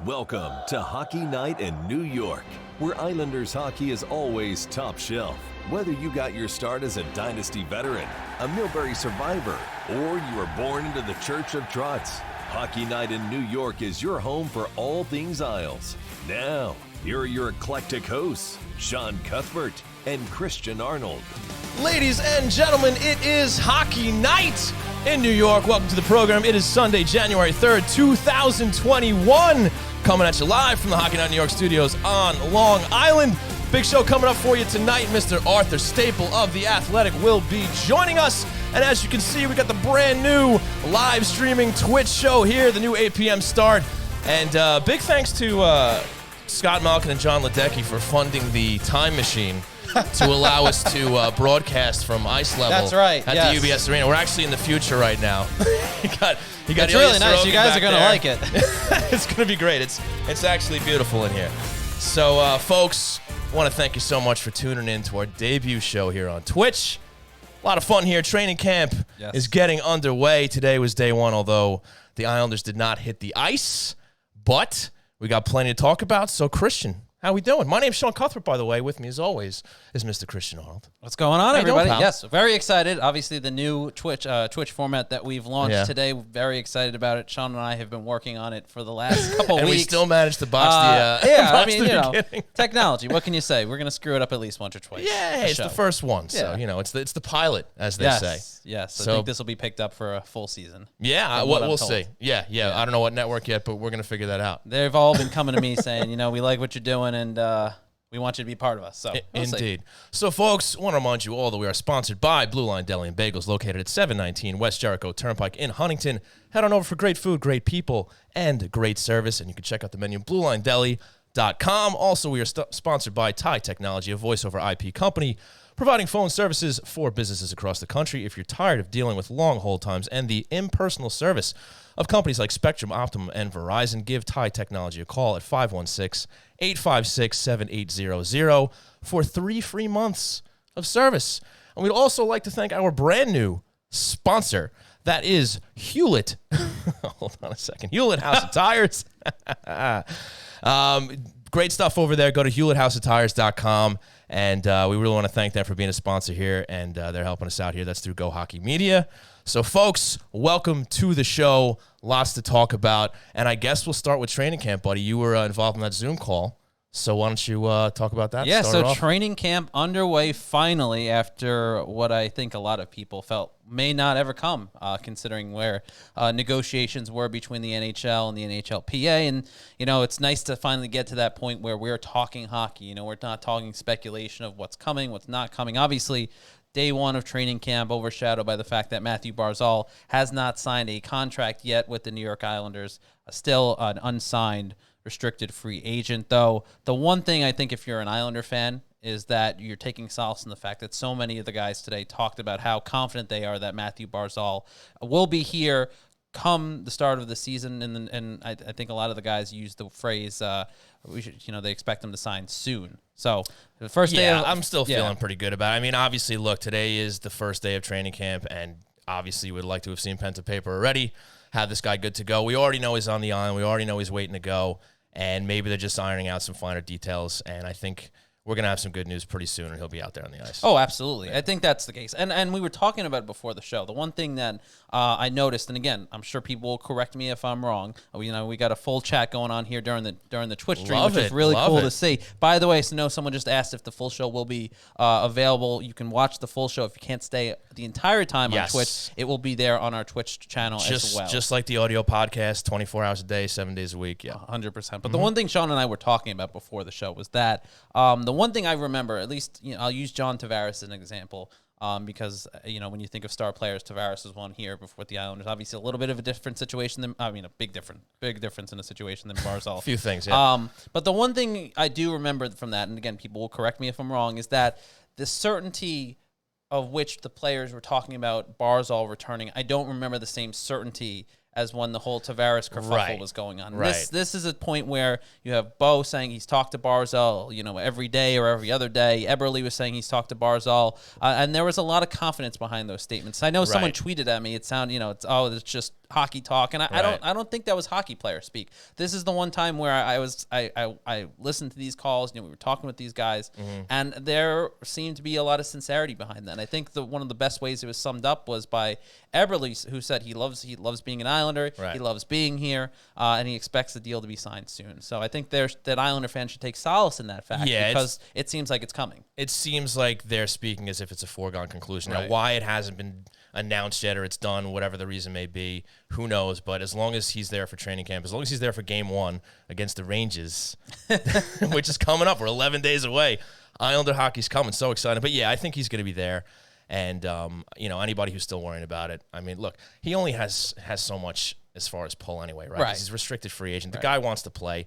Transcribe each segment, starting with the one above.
Welcome to Hockey Night in New York, where Islanders hockey is always top shelf. Whether you got your start as a Dynasty veteran, a Millbury survivor, or you were born into the Church of Trotz, Hockey Night in New York is your home for all things Isles. Now, here are your eclectic hosts, Sean Cuthbert and Christian Arnold. Ladies and gentlemen, it is Hockey Night in New York. Welcome to the program. It is Sunday, January 3rd, 2021. Coming at you live from the Hockey Night New York studios on Long Island. Big show coming up for you tonight. Mr. Arthur Staple of The Athletic will be joining us. And as you can see, we got the brand new live streaming Twitch show here, the new 8 p.m. start. And big thanks to Scott Malkin and John Ledecky for funding the time machine to allow us to broadcast from ice level. That's right, at the UBS Arena. We're actually in the future right now. you got it's Ilya really nice. Sorokin You guys are going to like it. It's going to be great. It's actually beautiful in here. So, folks, I want to thank you so much for tuning in to our debut show here on Twitch. A lot of fun here. Training camp is getting underway. Today was day one, although the Islanders did not hit the ice. But we got plenty to talk about. So, Christian, how we doing? My name's Sean Cuthbert, by the way. With me, as always, is Mr. Christian Arnold. What's going on, everybody? Doing, yes, very excited. Obviously, the new Twitch format that we've launched today. Very excited about it. Sean and I have been working on it for the last couple and weeks. we still managed to botch the I mean, technology. What can you say? We're going to screw it up at least once or twice. Yeah, it's the first one. So, it's the pilot, as they say. Yes, so I think this will be picked up for a full season. Yeah, we'll see. Yeah. I don't know what network yet, but we're going to figure that out. They've all been coming to me saying, we like what you're doing, and we want you to be part of us. So Indeed. So, folks, I want to remind you all that we are sponsored by Blue Line Deli and Bagels, located at 719 West Jericho Turnpike in Huntington. Head on over for great food, great people, and great service. And you can check out the menu at BlueLineDeli.com. Also, we are sponsored by Thai Technology, a voice-over IP company, providing phone services for businesses across the country. If you're tired of dealing with long hold times and the impersonal service of companies like Spectrum, Optimum, and Verizon, give Thai Technology a call at 516-856-7800 for 3 free months of service. And we'd also like to thank our brand new sponsor. That is Hewlett. Hold on a second. Hewlett House of Tires. Great stuff over there. Go to HewlettHouseOfTires.com. And we really want to thank them for being a sponsor here, and they're helping us out here. That's through Go Hockey Media. So, folks, welcome to the show. Lots to talk about. And I guess we'll start with training camp, buddy. You were involved in that Zoom call. So why don't you talk about that? Yeah, so training camp underway finally after what I think a lot of people felt may not ever come, considering where negotiations were between the NHL and the NHLPA. And, it's nice to finally get to that point where we're talking hockey. We're not talking speculation of what's coming, what's not coming. Obviously, day one of training camp overshadowed by the fact that Mathew Barzal has not signed a contract yet with the New York Islanders, still an unsigned restricted free agent. Though the one thing I think if you're an Islander fan is that you're taking solace in the fact that so many of the guys today talked about how confident they are that Mathew Barzal will be here come the start of the season. And I think a lot of the guys use the phrase, they expect them to sign soon. So the first day, I'm still feeling pretty good about it. I mean, obviously, look, today is the first day of training camp, and obviously we'd like to have seen pen to paper already, have this guy good to go. We already know he's on the island. We already know he's waiting to go, and maybe they're just ironing out some finer details, and I think we're going to have some good news pretty soon, and he'll be out there on the ice. Oh, absolutely. I think that's the case. And we were talking about it before the show. The one thing that I noticed, and again, I'm sure people will correct me if I'm wrong. We got a full chat going on here during the Twitch stream, which is really cool to see. By the way, someone just asked if the full show will be available. You can watch the full show if you can't stay the entire time on Twitch. It will be there on our Twitch channel as well. Just like the audio podcast, 24 hours a day, 7 days a week. Yeah, 100%. But the one thing Sean and I were talking about before the show was that the one thing I remember, at least, I'll use John Tavares as an example, because, when you think of star players, Tavares is one here before the Islanders. Obviously, a little bit of a different situation a big difference in a situation than Barzal. A few things, yeah. But the one thing I do remember from that, and again, people will correct me if I'm wrong, is that the certainty of which the players were talking about Barzal returning, I don't remember the same certainty as when the whole Tavares kerfuffle was going on. Right. This is a point where you have Bo saying he's talked to Barzal, every day or every other day. Eberle was saying he's talked to Barzal, and there was a lot of confidence behind those statements. I know someone tweeted at me. It sounded, it's just hockey talk, and I don't think that was hockey player speak. This is the one time where I listened to these calls. We were talking with these guys, and there seemed to be a lot of sincerity behind that. And I think one of the best ways it was summed up was by Eberle, who said he loves being an Islander, he loves being here, and he expects the deal to be signed soon. So I think that Islander fans should take solace in that fact, because it seems like it's coming. It seems like they're speaking as if it's a foregone conclusion. Now, why it hasn't been announced yet or it's done, whatever the reason may be, who knows? But as long as he's there for training camp, as long as he's there for game 1 against the Rangers, which is coming up, we're 11 days away. Islander hockey's coming. So excited. But yeah, I think he's going to be there. And, anybody who's still worrying about it, I mean, look, he only has so much as far as pull anyway, right? 'Cause he's a restricted free agent. The guy wants to play.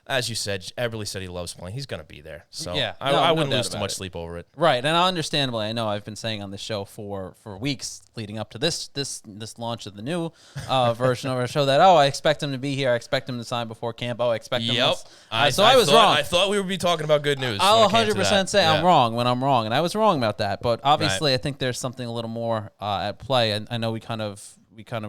As you said, Eberle said he loves playing. He's going to be there. So I wouldn't lose too much sleep over it. Right, and understandably, I know I've been saying on this show for weeks leading up to this launch of the new version of our show that, I expect him to be here. I expect him to sign before camp. I expect him to... I was wrong. I thought we would be talking about good news. I'll 100% say I'm wrong when I'm wrong, and I was wrong about that. But obviously, I think there's something a little more at play. I know we kind of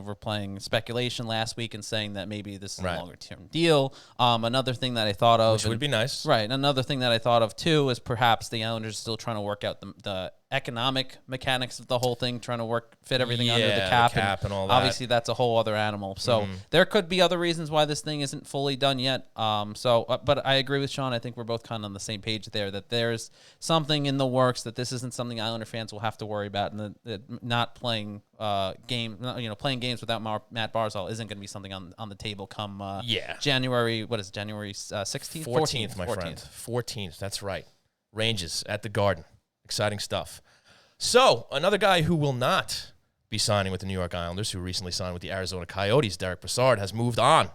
were playing speculation last week and saying that maybe this is a longer-term deal. Another thing that I thought of... Which would be nice. Right. Another thing that I thought of, too, is perhaps the Islanders still trying to work out the economic mechanics of the whole thing, trying to fit everything under the cap and all that. Obviously, that's a whole other animal. So there could be other reasons why this thing isn't fully done yet. But I agree with Sean. I think we're both kind of on the same page there, that there's something in the works, that this isn't something Islander fans will have to worry about, and that not playing playing games without Matt Barzal isn't going to be something on the table come January. What is it, January 16th? 14th, my friend. 14th. That's right. Rangers at the Garden. Exciting stuff. So, another guy who will not be signing with the New York Islanders, who recently signed with the Arizona Coyotes, Derek Brassard, has moved on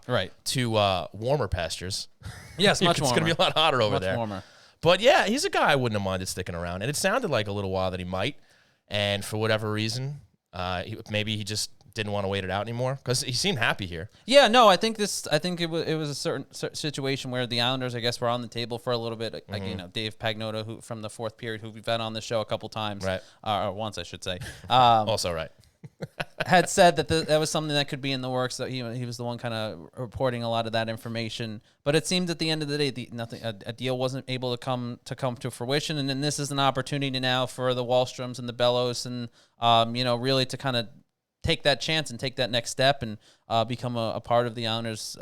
to warmer pastures. Yes, much warmer. It's going to be a lot hotter over there. Much warmer. But yeah, he's a guy I wouldn't have minded sticking around. And it sounded like a little while that he might. And for whatever reason, maybe he just didn't want to wait it out anymore, because he seemed happy here. Yeah, no, I think it was a certain situation where the Islanders, I guess, were on the table for a little bit. Like Dave Pagnotta, who from the fourth period, who we've had on the show a couple times, or once, I should say. Also, right. had said that that was something that could be in the works. That he was the one kind of reporting a lot of that information. But it seemed at the end of the day, a deal wasn't able to come to fruition. And then this is an opportunity now for the Wallstroms and the Bellows and really to kind of take that chance and take that next step and become a part of the Islanders,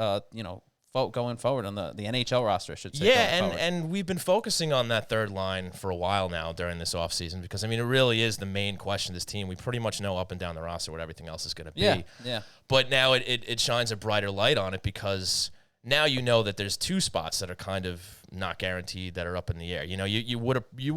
going forward on the NHL roster, I should say. Yeah, and we've been focusing on that third line for a while now during this offseason, because, I mean, it really is the main question of this team. We pretty much know up and down the roster what everything else is going to be. Yeah. But now it shines a brighter light on it, because now you know that there's two spots that are kind of not guaranteed, that are up in the air. You would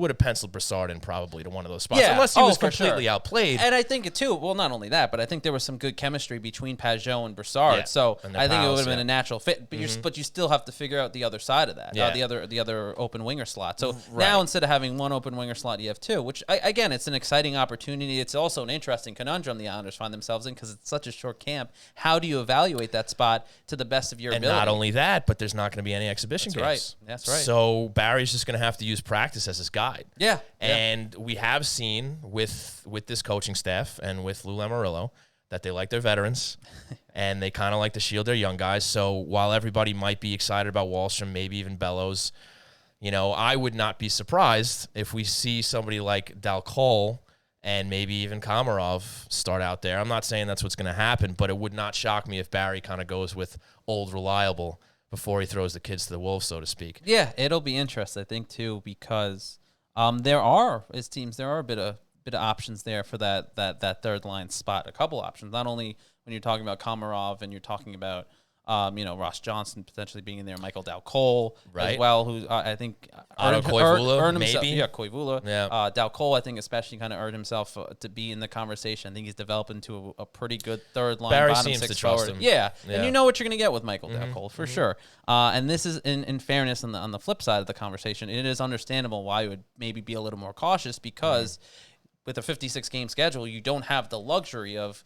have penciled Brassard in probably to one of those spots, unless he was completely outplayed. And I think too. Well, not only that, but I think there was some good chemistry between Pajot and Brassard. Yeah. So I think it would have been a natural fit. But you still have to figure out the other side of that, the other open winger slot. So now instead of having one open winger slot, you have two. Which again, it's an exciting opportunity. It's also an interesting conundrum the Islanders find themselves in, because it's such a short camp. How do you evaluate that spot to the best of your ability? And not only that, but there's not going to be any exhibition games. That's right. So Barry's just going to have to use practice as his guide. Yeah. And we have seen with this coaching staff and with Lou Lamoriello that they like their veterans and they kind of like to shield their young guys. So while everybody might be excited about Wallstrom, maybe even Bellows, I would not be surprised if we see somebody like Dal Cole and maybe even Komarov start out there. I'm not saying that's what's going to happen, but it would not shock me if Barry kind of goes with old reliable before he throws the kids to the wolves, so to speak. Yeah, it'll be interesting, I think, too, because there are a bit of options there for that third line spot. A couple options, not only when you're talking about Komarov and you're talking about Ross Johnson potentially being in there, Michael Dal Cole as well, who I think earned himself. Yeah, Koivula. Yeah. Dal Cole, I think, especially kind of earned himself to be in the conversation. I think he's developed into a pretty good third line, Barry bottom seems six to trust forward. him. Yeah, and you know what you're going to get with Michael Dal Cole for sure. And this is, in fairness, on the flip side of the conversation, it is understandable why you would maybe be a little more cautious, because with a 56-game schedule, you don't have the luxury of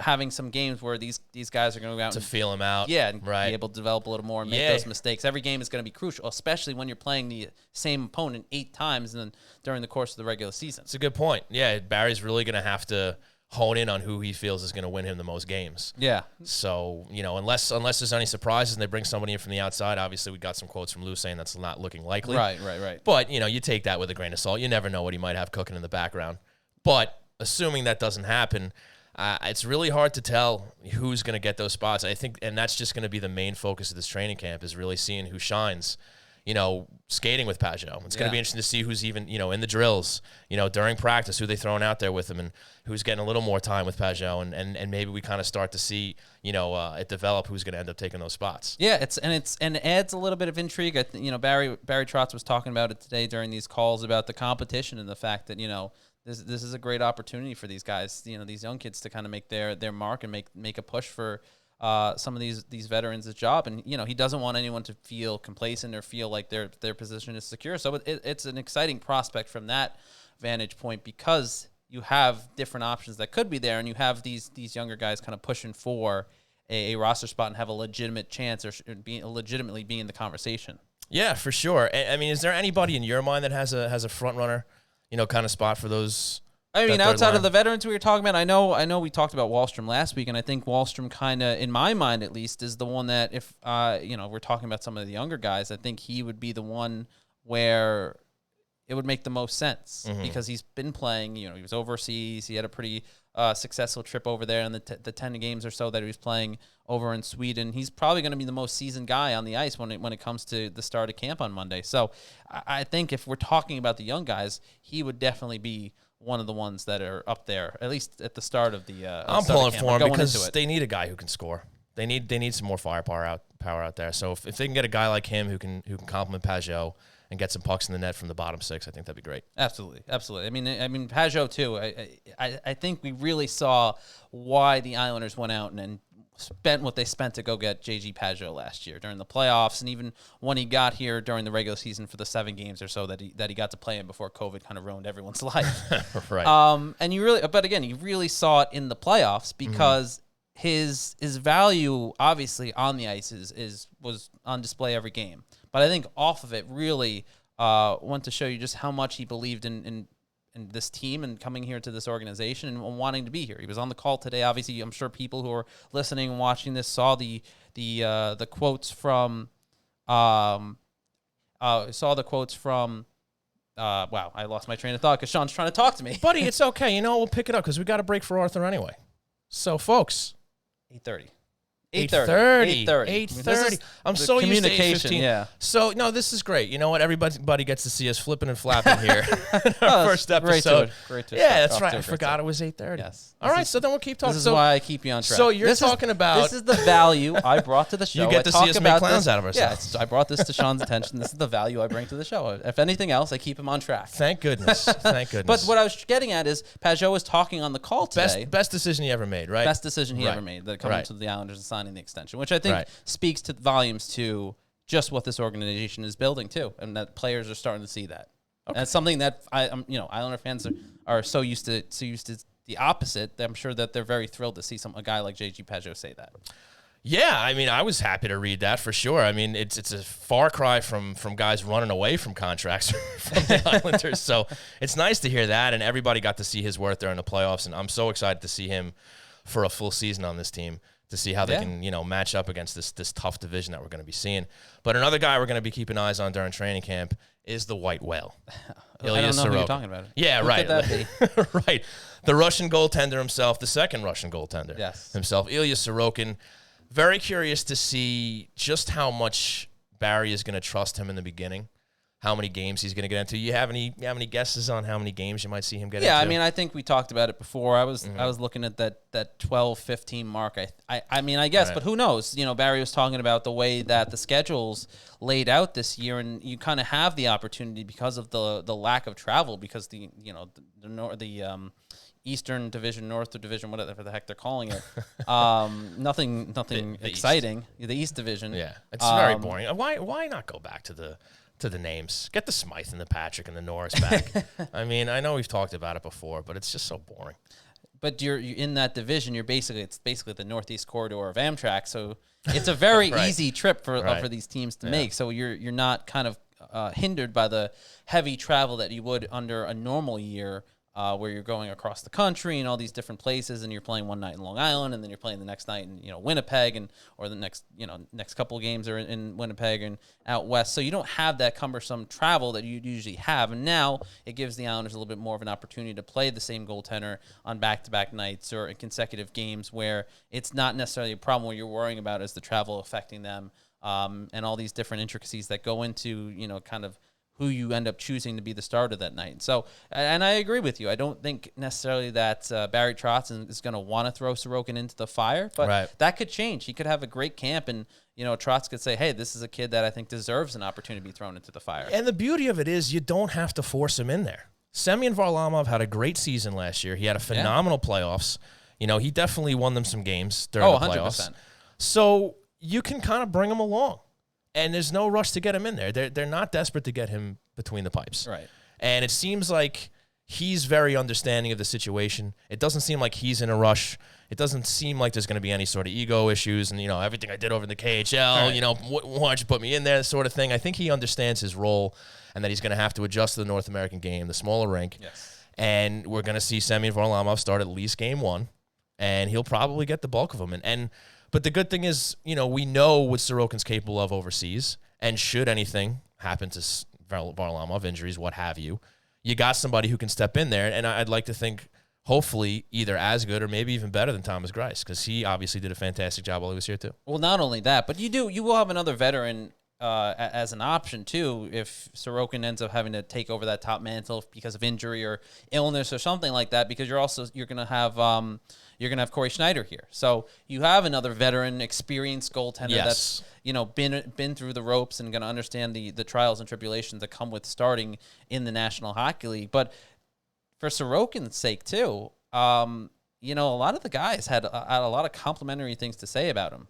having some games where these guys are going to go out To and feel him out. Yeah, and right. be able to develop a little more and make those mistakes. Every game is going to be crucial, especially when you're playing the same opponent 8 times during the course of the regular season. It's a good point. Yeah, Barry's really going to have to hone in on who he feels is going to win him the most games. Yeah. So, unless there's any surprises and they bring somebody in from the outside, obviously we got some quotes from Lou saying that's not looking likely. Right. But, you take that with a grain of salt. You never know what he might have cooking in the background. But assuming that doesn't happen, it's really hard to tell who's going to get those spots. I think, and that's just going to be the main focus of this training camp, is really seeing who shines, skating with Pageau. It's going to be interesting to see who's even, in the drills, during practice, who they throwing out there with him and who's getting a little more time with Pageau. And maybe we kind of start to see, it develop who's going to end up taking those spots. Yeah, it adds a little bit of intrigue. Barry Trotz was talking about it today during these calls about the competition and the fact that, this is a great opportunity for these guys, these young kids to kind of make their mark and make a push for some of these veterans' job. And, he doesn't want anyone to feel complacent or feel like their position is secure. So it's an exciting prospect from that vantage point, because you have different options that could be there, and you have these younger guys kind of pushing for a roster spot and have a legitimate chance or legitimately be in the conversation. Yeah, for sure. I mean, is there anybody in your mind that has a front runner, kind of spot for those? I mean, outside of the veterans we were talking about, I know we talked about Wahlstrom last week, and I think Wahlstrom kind of, in my mind at least, is the one that if, we're talking about some of the younger guys, I think he would be the one where it would make the most sense, because he's been playing, he was overseas, he had a pretty successful trip over there in the 10 games or so that he was playing over in Sweden. He's probably going to be the most seasoned guy on the ice when it comes to the start of camp on Monday. So I think if we're talking about the young guys, he would definitely be one of the ones that are up there, at least at the start of the I'm pulling for him because they need a guy who can score. They need some more firepower out there. So if they can get a guy like him who can complement Pageau and get some pucks in the net from the bottom 6, I think that'd be great. Absolutely. I mean Pageau too. I think we really saw why the Islanders went out and spent what they spent to go get J.G. Pageau last year during the playoffs, and even when he got here during the regular season for the 7 games or so that he got to play in before COVID kind of ruined everyone's life. Right. And you really saw it in the playoffs, because his value obviously on the ice was on display every game. But I think off of it really went to show you just how much he believed in this team and coming here to this organization and wanting to be here. He was on the call today. Obviously, I'm sure people who are listening and watching this saw the quotes from wow, I lost my train of thought because Sean's trying to talk to me. Buddy, it's okay. We'll pick it up because we got a break for Arthur anyway. So, folks. 8:30. 8:30. I'm so used to 8:15. Yeah. So, no, this is great. You know what? Everybody gets to see us flipping and flapping here. Our first episode. Great to yeah, that's right. I forgot it was 8:30. Yes. All right, so then we'll keep talking. This is why I keep you on track. So you're talking about... This is the value I brought to the show. You get to see us make clowns out of ourselves. Yeah, I brought this to Sean's attention. This is the value I bring to the show. If anything else, I keep him on track. Thank goodness. Thank goodness. But what I was getting at is Pageau was talking on the call today. Best decision he ever made, right? Best decision he ever made, that coming to the Islanders and signing the extension, which I think speaks to volumes to just what this organization is building too, and that players are starting to see that. Okay. And that's something that Islander fans are so used to the opposite. I'm sure that they're very thrilled to see a guy like J.G. Pageau say that. Yeah, I mean, I was happy to read that for sure. I mean, it's a far cry from guys running away from contracts from the Islanders. So it's nice to hear that, and everybody got to see his worth there in the playoffs, and I'm so excited to see him for a full season on this team, to see how they can, match up against this tough division that we're going to be seeing. But another guy we're going to be keeping eyes on during training camp is the White Whale. Ilya Sorokin. Who you're talking about. Yeah, right. Could that be? Right. The Russian goaltender himself, the second Russian goaltender himself, Ilya Sorokin. Very curious to see just how much Barry is going to trust him in the beginning, how many games he's going to get into. You have any guesses on how many games you might see him get into? Yeah, I mean, I think we talked about it before. I was looking at that 12-15 mark. I mean, I guess, but who knows? Barry was talking about the way that the schedule's laid out this year, and you kind of have the opportunity because of the lack of travel, because the Eastern Division, North Division, whatever the heck they're calling it. Nothing the exciting. East. The East Division. Yeah, it's very boring. Why not go back to the names? Get the Smythe and the Patrick and the Norris back. I mean, I know we've talked about it before, but it's just so boring. But you're in that division. It's basically the Northeast corridor of Amtrak, so it's a very Right. easy trip for Right. these teams to make. So you're not kind of hindered by the heavy travel that you would under a normal year, where you're going across the country and all these different places, and you're playing one night in Long Island, and then you're playing the next night in Winnipeg, or the next couple of games are in Winnipeg and out west. So you don't have that cumbersome travel that you usually have, and now it gives the Islanders a little bit more of an opportunity to play the same goaltender on back-to-back nights or in consecutive games, where it's not necessarily a problem where you're worrying about is the travel affecting them, and all these different intricacies that go into kind of who you end up choosing to be the starter that night. So, and I agree with you. I don't think necessarily that Barry Trotz is going to want to throw Sorokin into the fire, but that could change. He could have a great camp, and Trotz could say, hey, this is a kid that I think deserves an opportunity to be thrown into the fire. And the beauty of it is you don't have to force him in there. Semyon Varlamov had a great season last year. He had a phenomenal playoffs. He definitely won them some games during the playoffs. 100%. So you can kind of bring him along. And there's no rush to get him in there. They're not desperate to get him between the pipes. Right. And it seems like he's very understanding of the situation. It doesn't seem like he's in a rush. It doesn't seem like there's going to be any sort of ego issues and, everything I did over in the KHL, Right. Why don't you put me in there, sort of thing. I think he understands his role and that he's going to have to adjust to the North American game, the smaller rink. Yes. And we're going to see Semyon Varlamov start at least game one, and he'll probably get the bulk of them. But the good thing is, we know what Sorokin's capable of overseas, and should anything happen to Varlamov, injuries, what have you, you got somebody who can step in there, and I'd like to think, hopefully, either as good or maybe even better than Thomas Greiss, because he obviously did a fantastic job while he was here too. Well, not only that, but you will have another veteran as an option too if Sorokin ends up having to take over that top mantle because of injury or illness or something like that, because you're going to have Corey Schneider here. So you have another veteran, experienced goaltender that's been through the ropes and going to understand the trials and tribulations that come with starting in the National Hockey League. But for Sorokin's sake too, a lot of the guys had a lot of complimentary things to say about him,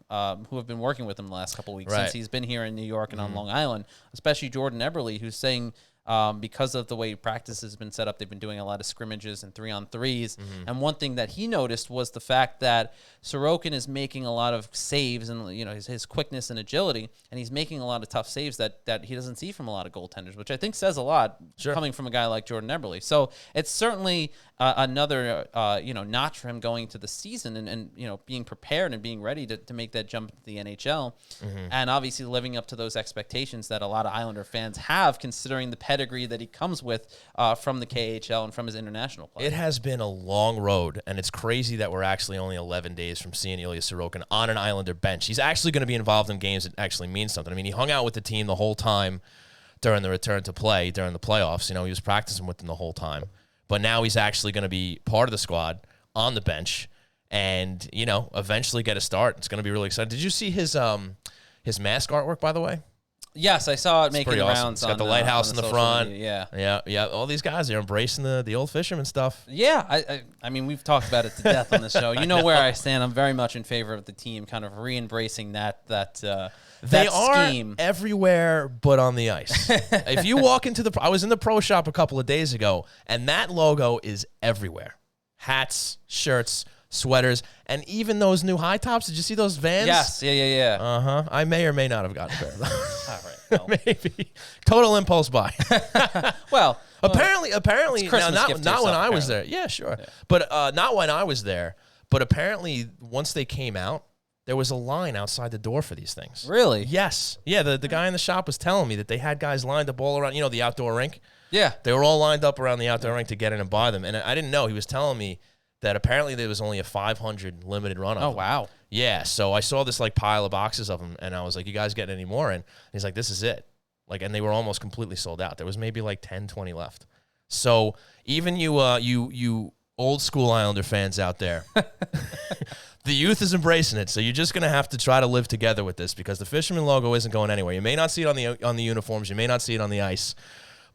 who have been working with him the last couple of weeks since he's been here in New York and on Long Island, especially Jordan Eberle, who's saying because of the way practice has been set up, they've been doing a lot of scrimmages and 3-on-3s. And one thing that he noticed was the fact that Sorokin is making a lot of saves and his quickness and agility, and he's making a lot of tough saves that he doesn't see from a lot of goaltenders, which I think says a lot coming from a guy like Jordan Eberle. So it's certainly another notch for him going to the season and being prepared and being ready to make that jump to the NHL, and obviously living up to those expectations that a lot of Islander fans have, considering the pedigree that he comes with from the KHL and from his international play. It has been a long road, and it's crazy that we're actually only 11 days from seeing Ilya Sorokin on an Islander bench. He's actually going to be involved in games that actually mean something. I mean, he hung out with the team the whole time during the return to play, during the playoffs. He was practicing with them the whole time. But now he's actually going to be part of the squad on the bench and, eventually get a start. It's going to be really exciting. Did you see his mask artwork, by the way? Yes, I saw it making awesome. rounds. It's got the lighthouse in the front. Media, Yeah. All these guys are embracing the old fisherman stuff. Yeah, I mean, we've talked about it to death on the show. You know where I stand. I'm very much in favor of the team kind of re-embracing that They are scheme everywhere but on the ice. If you walk into I was in the pro shop a couple of days ago, and that logo is everywhere. Hats, shirts, sweaters, and even those new high tops. Did you see those Vans? Yes, yeah. Uh-huh. I may or may not have gotten a pair of those. All right, well. Maybe. Total impulse buy. Well, apparently, Christmas now, gift to not when yourself, I was there. Yeah, sure. Yeah. But not when I was there. But apparently, once they came out, there was a line outside the door for these things. Really? Yes. Yeah, the guy in the shop was telling me that they had guys lined up all around, the outdoor rink. Yeah. They were all lined up around the outdoor rink to get in and buy them. And I didn't know. He was telling me that apparently there was only a 500 limited run of them. Oh, wow. Yeah, so I saw this pile of boxes of them, and I was like, you guys getting any more? And he's like, this is it. And they were almost completely sold out. There was maybe 10, 20 left. So even you old school Islander fans out there, the youth is embracing it. So you're just going to have to try to live together with this, because the Fisherman logo isn't going anywhere. You may not see it on the uniforms. You may not see it on the ice.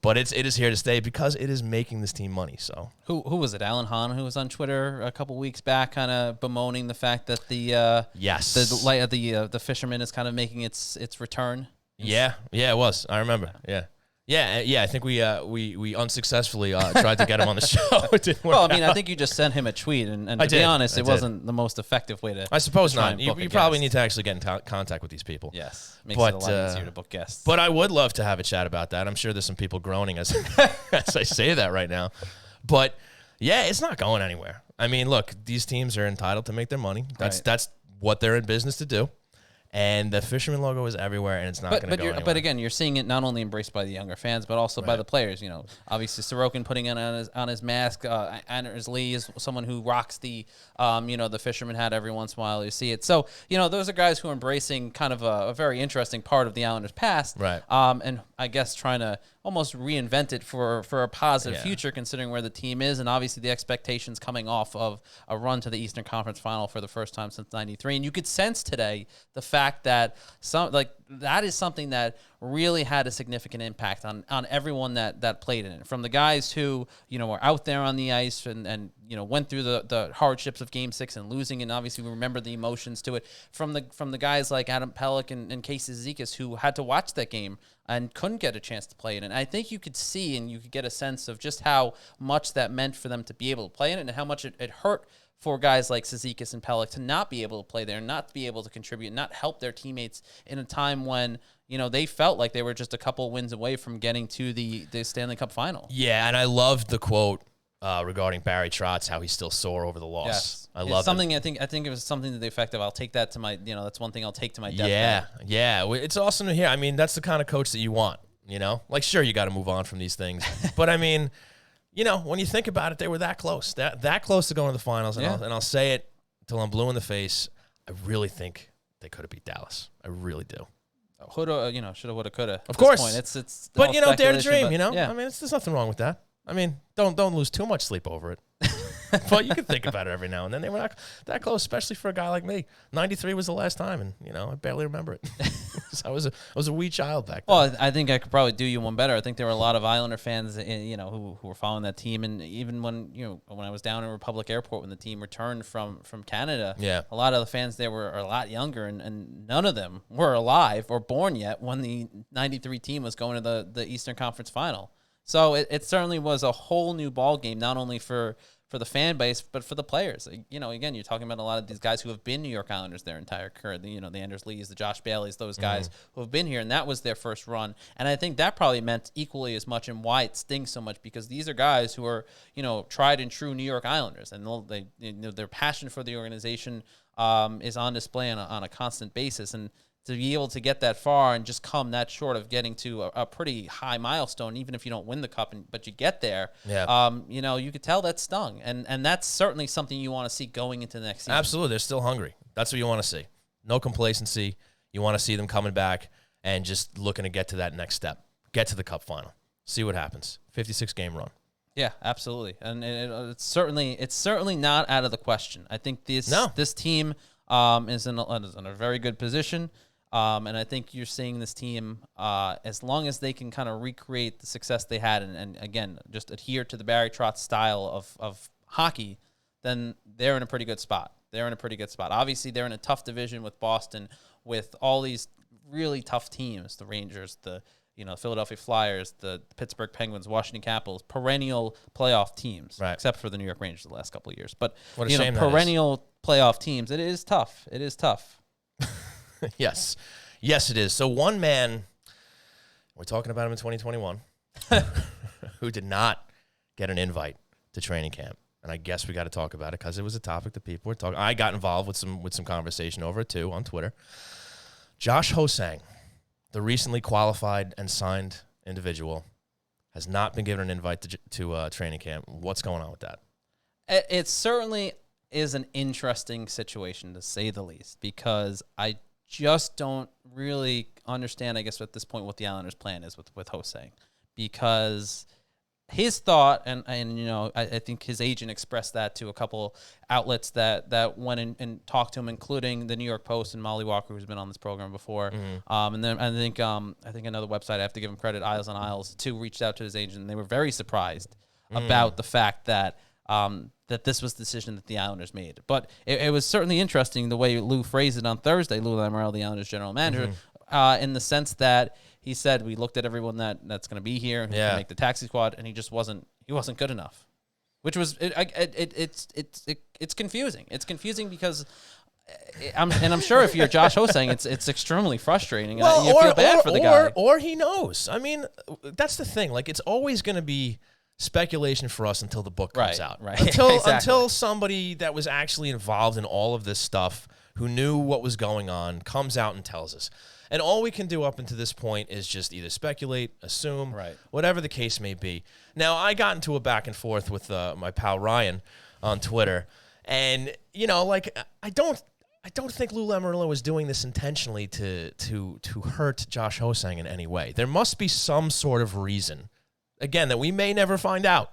But it is here to stay because it is making this team money. So who was it? Alan Hahn, who was on Twitter a couple weeks back, kind of bemoaning the fact that the Fisherman is kind of making its return. Yeah, it was. I remember. Yeah, Yeah. I think we unsuccessfully tried to get him on the show. It didn't work Well, I mean, out. I think you just sent him a tweet, and to did. be honest, I it did. wasn't the most effective way to. I suppose to try not. and You book a probably guest. need to actually get in contact with these people. Yes, makes But, it a lot easier to book guests. But I would love to have a chat about that. I'm sure there's some people groaning as as I say that right now. But yeah, it's not going anywhere. I mean, look, these teams are entitled to make their money. That's what they're in business to do. And the Fisherman logo is everywhere, and it's not going to go anywhere. But again, you're seeing it not only embraced by the younger fans, but also by the players. You know, obviously Sorokin putting it on his mask. Anders Lee is someone who rocks the the Fisherman hat every once in a while. You see it. So those are guys who are embracing kind of a very interesting part of the Islanders' past. Right. And I guess trying to almost reinvent it for a positive future, considering where the team is, and obviously the expectations coming off of a run to the Eastern Conference Final for the first time since '93. And you could sense today the fact that that is something that really had a significant impact on everyone that played in it. From the guys who were out there on the ice and went through the hardships of Game 6 and losing, and obviously we remember the emotions to it. From the guys like Adam Pelech and Casey Zizekas who had to watch that game and couldn't get a chance to play in it. And I think you could see and you could get a sense of just how much that meant for them to be able to play in it, and how much it hurt for guys like Zizekas and Pelech to not be able to play there, not to be able to contribute, not help their teammates in a time when they felt like they were just a couple wins away from getting to the Stanley Cup final. Yeah, and I loved the quote regarding Barry Trotz, how he's still sore over the loss. Yes. I love something. it. I think it was something to the effect of, I'll take that to my, that's one thing I'll take to my death. Yeah. It's awesome to hear. I mean, that's the kind of coach that you want, Like, sure, you got to move on from these things. But, I mean, when you think about it, they were that close. That close to going to the finals. And, I'll say it till I'm blue in the face. I really think they could have beat Dallas. I really do. Shoulda, woulda, coulda. Of course. Point. It's but, all dare to speculation, dream, but, yeah. I mean, there's nothing wrong with that. I mean, don't lose too much sleep over it. But you can think about it every now and then. They were not that close, especially for a guy like me. 93 was the last time, and, I barely remember it. I was a wee child back then. Well, I think I could probably do you one better. I think there were a lot of Islander fans, who were following that team, and even when I was down in Republic Airport when the team returned from Canada, a lot of the fans there were a lot younger, and none of them were alive or born yet when the '93 team was going to the Eastern Conference Final. So it certainly was a whole new ball game, not only for the fan base, but for the players. Again, you're talking about a lot of these guys who have been New York Islanders their entire career. The Anders Lees, the Josh Baileys, those guys who have been here, and that was their first run. And I think that probably meant equally as much, and why it stings so much, because these are guys who are, tried and true New York Islanders, and their passion for the organization is on display on a constant basis. And to be able to get that far and just come that short of getting to a pretty high milestone, even if you don't win the cup, but you get there, you could tell that stung. And that's certainly something you want to see going into the next season. Absolutely. They're still hungry. That's what you want to see. No complacency. You want to see them coming back and just looking to get to that next step. Get to the cup final. See what happens. 56-game run. Yeah, absolutely. And it's certainly not out of the question. I think this team is in a very good position. And I think you're seeing this team, as long as they can kind of recreate the success they had and again, just adhere to the Barry Trotz style of hockey, then they're in a pretty good spot. Obviously, they're in a tough division with Boston, with all these really tough teams, the Rangers, the Philadelphia Flyers, the Pittsburgh Penguins, Washington Capitals, perennial playoff teams, right, except for the New York Rangers the last couple of years. But what a shame perennial playoff teams, it is tough. Yes, it is. So one man, we're talking about him in 2021, who did not get an invite to training camp, and I guess we got to talk about it because it was a topic that people were talking. I got involved with some conversation over it too on Twitter. Josh Ho-Sang, the recently qualified and signed individual, has not been given an invite to training camp. What's going on with that? It certainly is an interesting situation, to say the least, because I just don't really understand, I guess, at this point what the Islanders' plan is with Ho-Sang, because his thought, and I think his agent expressed that to a couple outlets that went and talked to him, including the New York Post and Molly Walker, who's been on this program before. And then I think another website, I have to give him credit, Isles on Isles, too, reached out to his agent, and they were very surprised about the fact that that this was the decision that the Islanders made. But it was certainly interesting the way Lou phrased it on Thursday, Lou Lamoriello, the Islanders general manager, in the sense that he said we looked at everyone that's going to be here, who's gonna make the taxi squad, and he just wasn't good enough, which was it's confusing. It's confusing because. I'm sure if you're Josh Hosang, it's extremely frustrating. And you feel bad for the guy. Or he knows. I mean, that's the thing. Like, it's always going to be speculation for us until the book comes out. Right. Until somebody that was actually involved in all of this stuff, who knew what was going on, comes out and tells us. And all we can do up until this point is just either speculate, assume, whatever the case may be. Now, I got into a back and forth with my pal Ryan on Twitter, and like I don't think Lou Lamoriello was doing this intentionally to hurt Josh Hosang in any way. There must be some sort of reason, again, that we may never find out.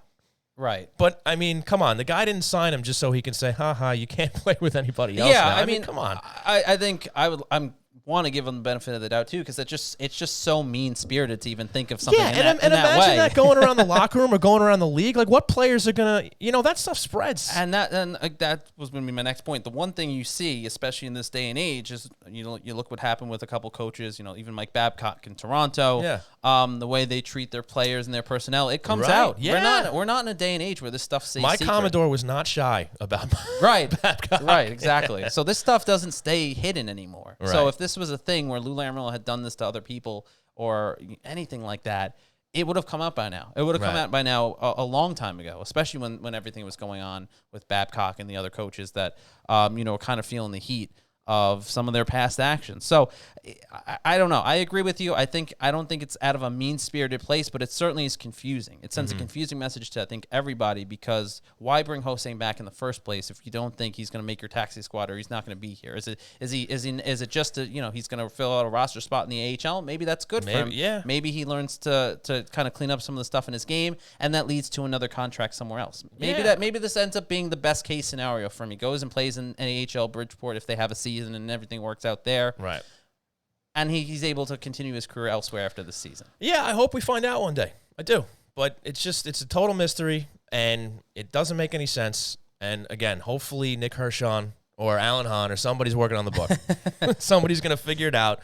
Right. But, I mean, come on. The guy didn't sign him just so he can say, you can't play with anybody else now. I mean, come on. I think I'm want to give him the benefit of the doubt too, because it's just so mean spirited to even think of something. Yeah, in that imagine way. that going around the locker room or going around the league. Like, what players are gonna, that stuff spreads. And that was going to be my next point. The one thing you see, especially in this day and age, is you look what happened with a couple coaches. Even Mike Babcock in Toronto. Yeah. The way they treat their players and their personnel, it comes Right. out. Yeah. We're not in a day and age where this stuff stays Mike secret. Commodore was not shy about Babcock. Right, exactly. So this stuff doesn't stay hidden anymore. Right. So if this was a thing where Lou Lamoriello had done this to other people or anything like that, it would have come out by now. It would have come out by now a long time ago, especially when everything was going on with Babcock and the other coaches that were kind of feeling the heat of some of their past actions. So I don't know. I agree with you. I don't think it's out of a mean-spirited place, but it certainly is confusing. It sends a confusing message to, I think, everybody, because why bring Hosang back in the first place if you don't think he's going to make your taxi squad or he's not going to be here? Is it just he's going to fill out a roster spot in the AHL? Maybe that's good for him. Yeah. Maybe he learns to kind of clean up some of the stuff in his game, and that leads to another contract somewhere else. Maybe this ends up being the best case scenario for him. He goes and plays in AHL Bridgeport if they have a season and everything works out there. Right. And he's able to continue his career elsewhere after the season. Yeah, I hope we find out one day. I do. But it's a total mystery, and it doesn't make any sense. And, again, hopefully Nick Hirschon or Alan Hahn or somebody's working on the book. Somebody's going to figure it out.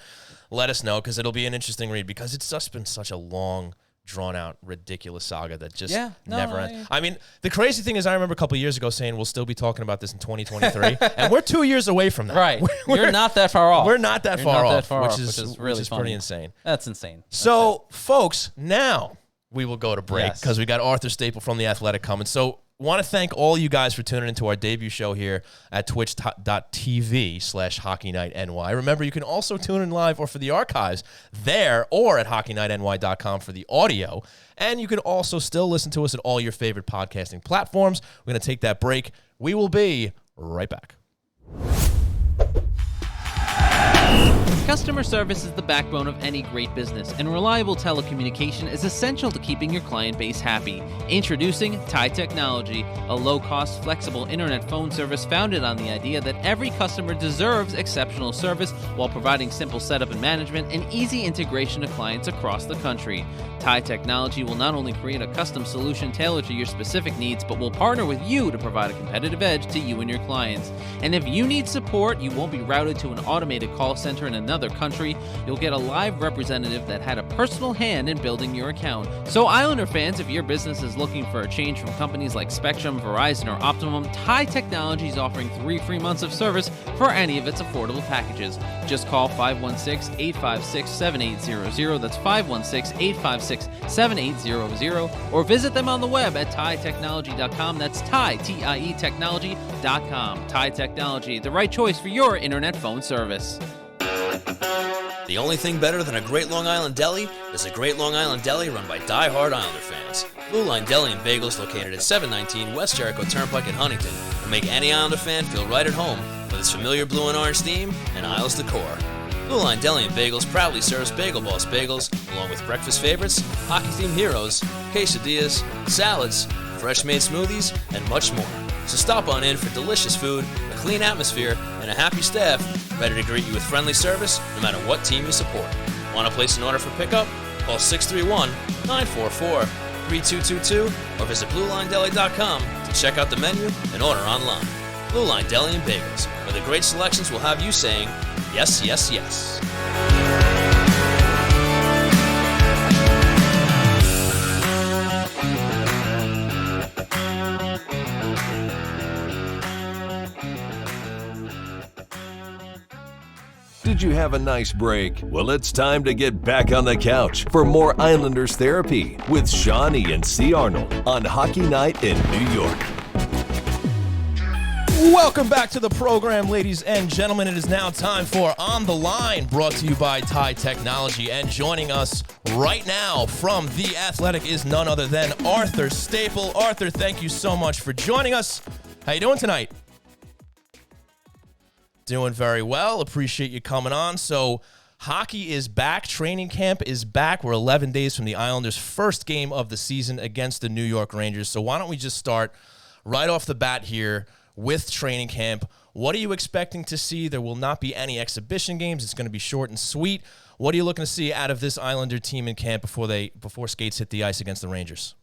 Let us know, because it'll be an interesting read, because it's just been such a long, drawn-out, ridiculous saga that just never ends. I mean, the crazy thing is I remember a couple of years ago saying we'll still be talking about this in 2023, and we're 2 years away from that. Right. You're not that far off. We're not that far off, which is really pretty insane. That's insane. So, folks, now we will go to break, because we got Arthur Staple from The Athletic coming. So, want to thank all you guys for tuning into our debut show here at twitch.tv/HockeyNightNY. Remember, you can also tune in live or for the archives there or at HockeyNightNY.com for the audio. And you can also still listen to us at all your favorite podcasting platforms. We're going to take that break. We will be right back. Customer service is the backbone of any great business, and reliable telecommunication is essential to keeping your client base happy. Introducing TIE Technology, a low-cost, flexible internet phone service founded on the idea that every customer deserves exceptional service while providing simple setup and management and easy integration to clients across the country. TIE Technology will not only create a custom solution tailored to your specific needs, but will partner with you to provide a competitive edge to you and your clients. And if you need support, you won't be routed to an automated call center in another country. You'll get a live representative that had a personal hand in building your account. So Islander fans, if your business is looking for a change from companies like Spectrum, Verizon, or Optimum, TIE Technology is offering 3 free months of service for any of its affordable packages. Just call 516-856-7800. That's 516-856-7800. Or visit them on the web at TIEtechnology.com. That's TIE, T-I-E, technology.com. TIE Technology, the right choice for your internet phone service. The only thing better than a great Long Island deli is a great Long Island deli run by die-hard Islander fans. Blue Line Deli and Bagels, located at 719 West Jericho Turnpike in Huntington, will make any Islander fan feel right at home with its familiar blue and orange theme and Isles decor. Blue Line Deli and Bagels proudly serves Bagel Boss bagels, along with breakfast favorites, hockey-themed heroes, quesadillas, salads, fresh-made smoothies, and much more. So stop on in for delicious food, a clean atmosphere, and a happy staff ready to greet you with friendly service no matter what team you support. Want to place an order for pickup? Call 631-944-3222 or visit BlueLineDeli.com to check out the menu and order online. Blue Line Deli and Bagels, where the great selections will have you saying, yes, yes, yes. Did you have a nice break? Well, it's time to get back on the couch for more Islanders therapy with Shawnee and C. Arnold on Hockey Night in New York. Welcome back to the program, ladies and gentlemen. It is now time for On the Line, brought to you by Ty Technology. And joining us right now from The Athletic is none other than Arthur Staple. Arthur, thank you so much for joining us. How you doing tonight? Doing very well. Appreciate you coming on. So hockey is back. Training camp is back. We're 11 days from the Islanders' first game of the season against the New York Rangers. So why don't we just start right off the bat here with training camp. What are you expecting to see? There will not be any exhibition games. It's going to be short and sweet. What are you looking to see out of this Islander team in camp before skates hit the ice against the Rangers?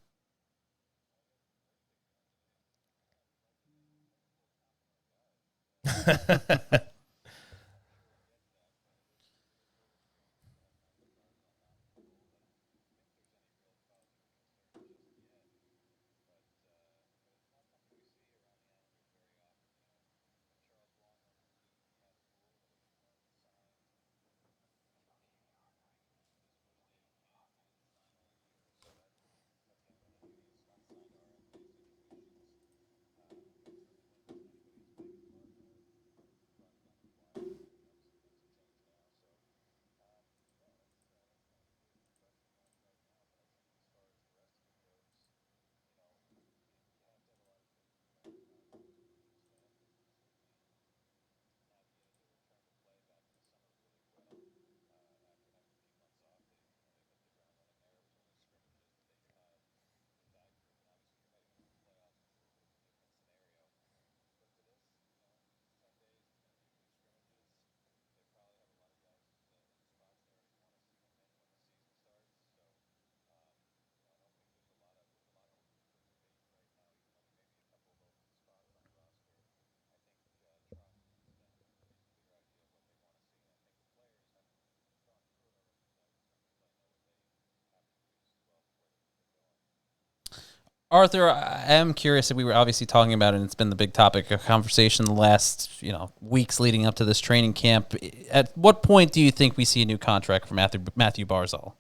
Arthur, I am curious. We were obviously talking about it, and it's been the big topic of conversation the last weeks leading up to this training camp. At what point do you think we see a new contract for Mathew Barzal?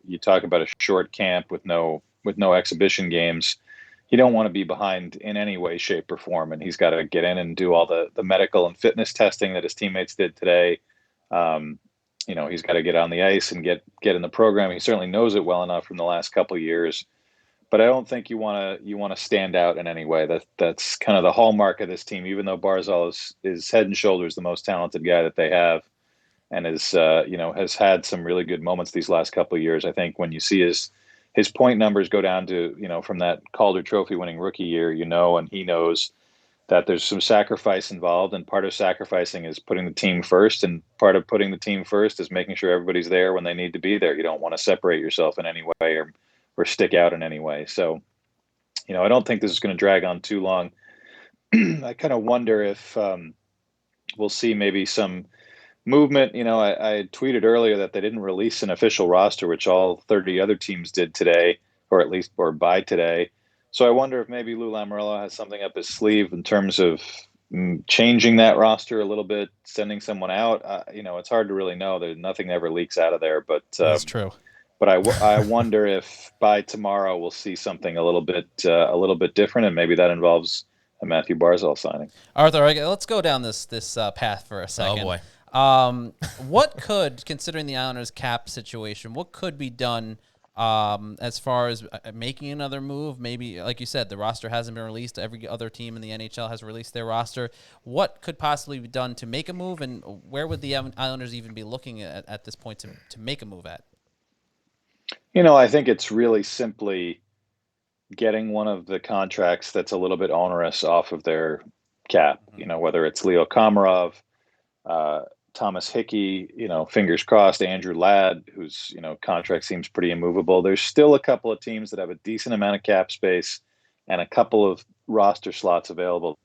You talk about a short camp with no exhibition games. You don't want to be behind in any way, shape, or form. And he's got to get in and do all the medical and fitness testing that his teammates did today. He's got to get on the ice and get in the program. He certainly knows it well enough from the last couple of years. But I don't think you want to stand out in any way. That's kind of the hallmark of this team. Even though Barzal is head and shoulders the most talented guy that they have, and has had some really good moments these last couple of years. I think when you see his point numbers go down to, from that Calder Trophy winning rookie year, and he knows that there's some sacrifice involved, and part of sacrificing is putting the team first, and part of putting the team first is making sure everybody's there when they need to be there. You don't want to separate yourself in any way or stick out in any way. So, I don't think this is going to drag on too long. I kind of wonder if we'll see maybe some movement. I tweeted earlier that they didn't release an official roster, which all 30 other teams did today, or by today. So I wonder if maybe Lou Lamoriello has something up his sleeve in terms of changing that roster a little bit, sending someone out. It's hard to really know. Nothing ever leaks out of there, but that's true. But I wonder if by tomorrow we'll see something a little bit different, and maybe that involves a Mathew Barzal signing. Arthur, let's go down this path for a second. Oh boy. What could, considering the Islanders' cap situation, what could be done as far as making another move? Maybe, like you said, the roster hasn't been released. Every other team in the NHL has released their roster. What could possibly be done to make a move, and where would the Islanders even be looking at this point to make a move at? I think it's really simply getting one of the contracts that's a little bit onerous off of their cap, whether it's Leo Komarov, Thomas Hickey, fingers crossed, Andrew Ladd, whose, contract seems pretty immovable. There's still a couple of teams that have a decent amount of cap space and a couple of roster slots available.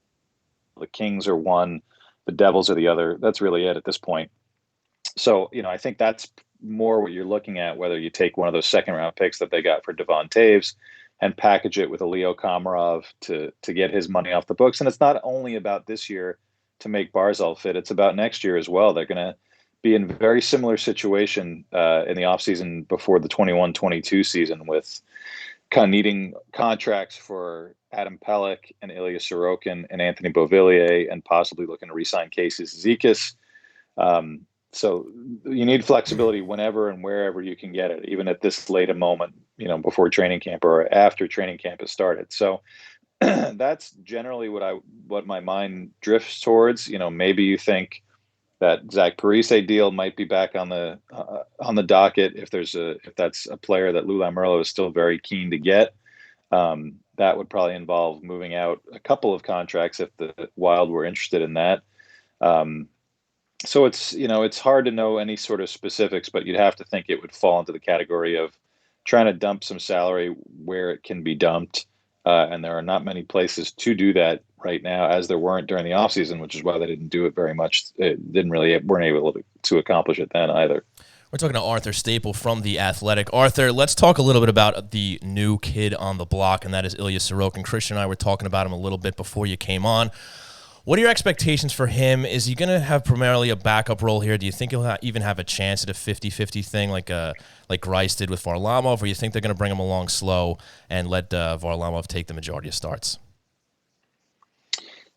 The Kings are one, the Devils are the other. That's really it at this point. So, I think that's more what you're looking at, whether you take one of those second round picks that they got for Devon Taves and package it with a Leo Komarov to get his money off the books. And it's not only about this year to make Barzal fit, it's about next year as well. They're going to be in a very similar situation in the offseason before the 21-22 season, with kind of needing contracts for Adam Pelech and Ilya Sorokin and Anthony Beauvillier, and possibly looking to re-sign Casey Zizekas. So you need flexibility whenever and wherever you can get it, even at this late a moment, before training camp or after training camp has started. So that's generally what my mind drifts towards. Maybe you think that Zach Parise deal might be back on the docket if that's a player that Lou Lamoriello is still very keen to get. That would probably involve moving out a couple of contracts if the Wild were interested in that. So it's hard to know any sort of specifics, but you'd have to think it would fall into the category of trying to dump some salary where it can be dumped. And there are not many places to do that right now, as there weren't during the offseason, which is why they didn't do it very much. Weren't able to accomplish it then either. We're talking to Arthur Staple from The Athletic. Arthur, let's talk a little bit about the new kid on the block, and that is Ilya Sorokin. Christian and I were talking about him a little bit before you came on. What are your expectations for him? Is he going to have primarily a backup role here? Do you think he'll even have a chance at a 50-50 thing like Rice did with Varlamov, or do you think they're going to bring him along slow and let Varlamov take the majority of starts?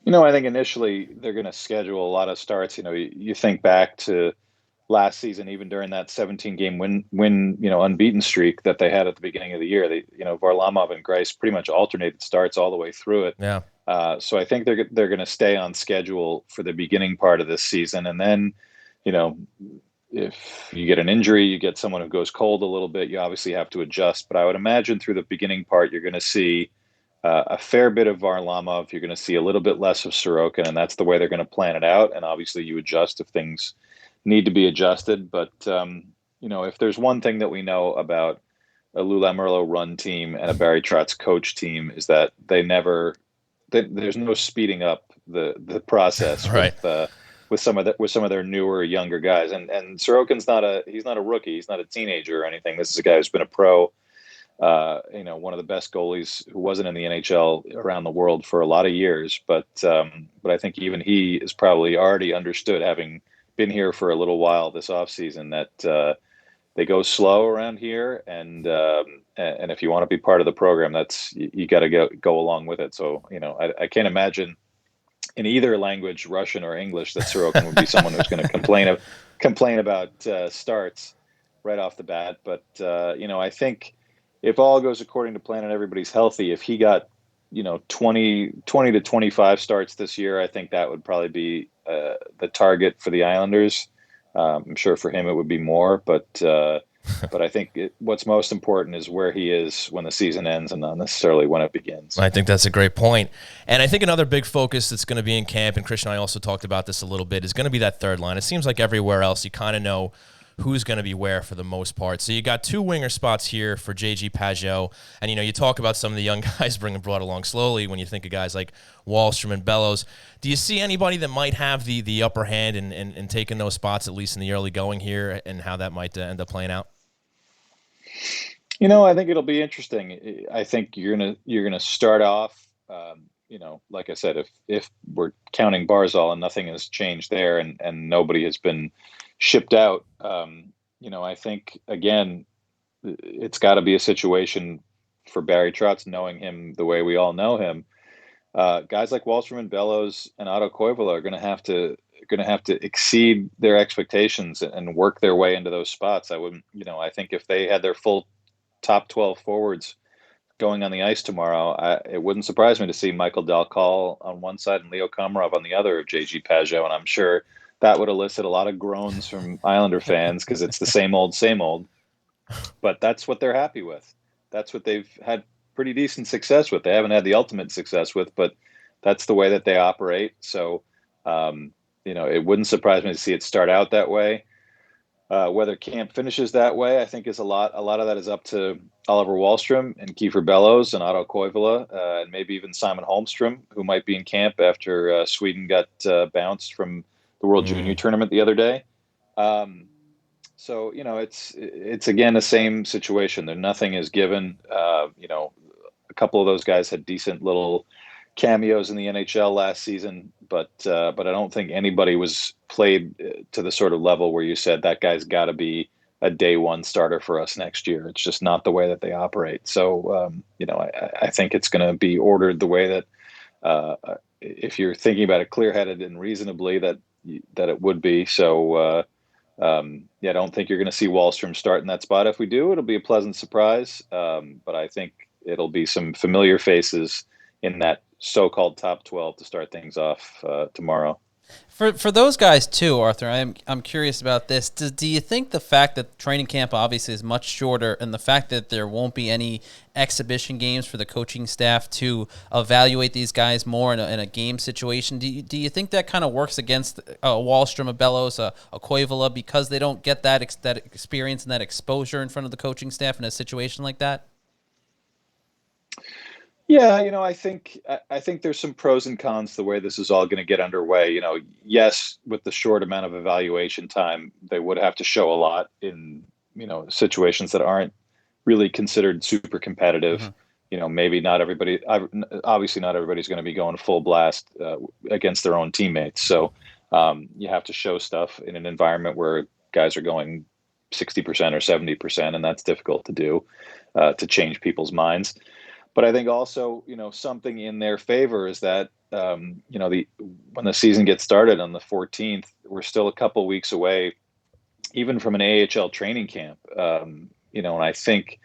I think initially they're going to schedule a lot of starts. You think back to last season, even during that 17-game win unbeaten streak that they had at the beginning of the year. Varlamov and Grice pretty much alternated starts all the way through it. Yeah. So I think they're going to stay on schedule for the beginning part of this season, and then, if you get an injury, you get someone who goes cold a little bit, you obviously have to adjust. But I would imagine through the beginning part, you're going to see a fair bit of Varlamov. You're going to see a little bit less of Sorokin, and that's the way they're going to plan it out. And obviously, you adjust if things need to be adjusted. But if there's one thing that we know about a Lou Lamoriello run team and a Barry Trotz coach team, is that there's no speeding up the process right. with some of their newer, younger guys. And Sorokin's not a rookie. He's not a teenager or anything. This is a guy who's been a pro, one of the best goalies who wasn't in the NHL around the world for a lot of years. But I think even he is probably already understood, having been here for a little while this offseason, that they go slow around here, and if you want to be part of the program, you got to go along with it. So I can't imagine in either language, Russian or English, that Sorokin would be someone who's going to complain about starts right off the bat. But I think if all goes according to plan and everybody's healthy, if he got 20 to 25 starts this year, I think that would probably be the target for the Islanders. I'm sure for him it would be more, but I think what's most important is where he is when the season ends, and not necessarily when it begins. I think that's a great point. And I think another big focus that's going to be in camp, and Christian and I also talked about this a little bit, is going to be that third line. It seems like everywhere else you kind of know who's going to be where for the most part. So you got two winger spots here for J.G. Pageau. And, you talk about some of the young guys brought along slowly when you think of guys like Wahlstrom and Bellows. Do you see anybody that might have the upper hand in taking those spots, at least in the early going here, and how that might end up playing out? I think it'll be interesting. I think you're gonna start off, like I said, if we're counting Barzal and nothing has changed there, and nobody has been shipped out, I think, again, it's got to be a situation for Barry Trotz, knowing him the way we all know him. Guys like Wahlstrom and Bellows and Otto Koivula are going to have to exceed their expectations and work their way into those spots. I think if they had their full top 12 forwards going on the ice tomorrow, it wouldn't surprise me to see Michael Dalcal on one side and Leo Komarov on the other of J.G. Pageau, and I'm sure that would elicit a lot of groans from Islander fans, because it's the same old. But that's what they're happy with. That's what they've had pretty decent success with. They haven't had the ultimate success with, but that's the way that they operate. So, it wouldn't surprise me to see it start out that way. Whether camp finishes that way, I think is a lot of that is up to Oliver Wahlstrom and Kiefer Bellows and Otto Koivula, and maybe even Simon Holmstrom, who might be in camp after Sweden got bounced from the World Junior Tournament the other day. So, it's again the same situation. There nothing is given. A couple of those guys had decent little cameos in the NHL last season, but I don't think anybody was played to the sort of level where you said that guy's got to be a day one starter for us next year. It's just not the way that they operate. So, I think it's going to be ordered the way that if you're thinking about it clear-headed and reasonably, that it would be. So, I don't think you're going to see Wahlstrom start in that spot. If we do, it'll be a pleasant surprise. But I think it'll be some familiar faces in that so-called top 12 to start things off tomorrow. For those guys too, Arthur, I'm curious about this. Do you think the fact that training camp obviously is much shorter, and the fact that there won't be any exhibition games for the coaching staff to evaluate these guys more in a game situation, do you think that kind of works against Wahlstrom, a Bellows, a Koivula, because they don't get that experience and that exposure in front of the coaching staff in a situation like that? Yeah, I think there's some pros and cons to the way this is all going to get underway. Yes, with the short amount of evaluation time, they would have to show a lot in situations that aren't really considered super competitive. Maybe not everybody. Obviously, not everybody's going to be going full blast against their own teammates. So you have to show stuff in an environment where guys are going 60% or 70%, and that's difficult to do to change people's minds. But I think also, something in their favor is that, when the season gets started on the 14th, we're still a couple weeks away, even from an AHL training camp. And I think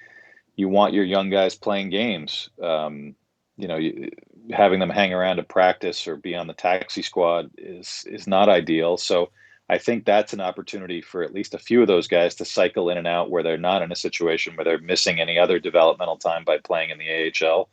you want your young guys playing games. Having them hang around to practice or be on the taxi squad is not ideal. So I think that's an opportunity for at least a few of those guys to cycle in and out where they're not in a situation where they're missing any other developmental time by playing in the AHL.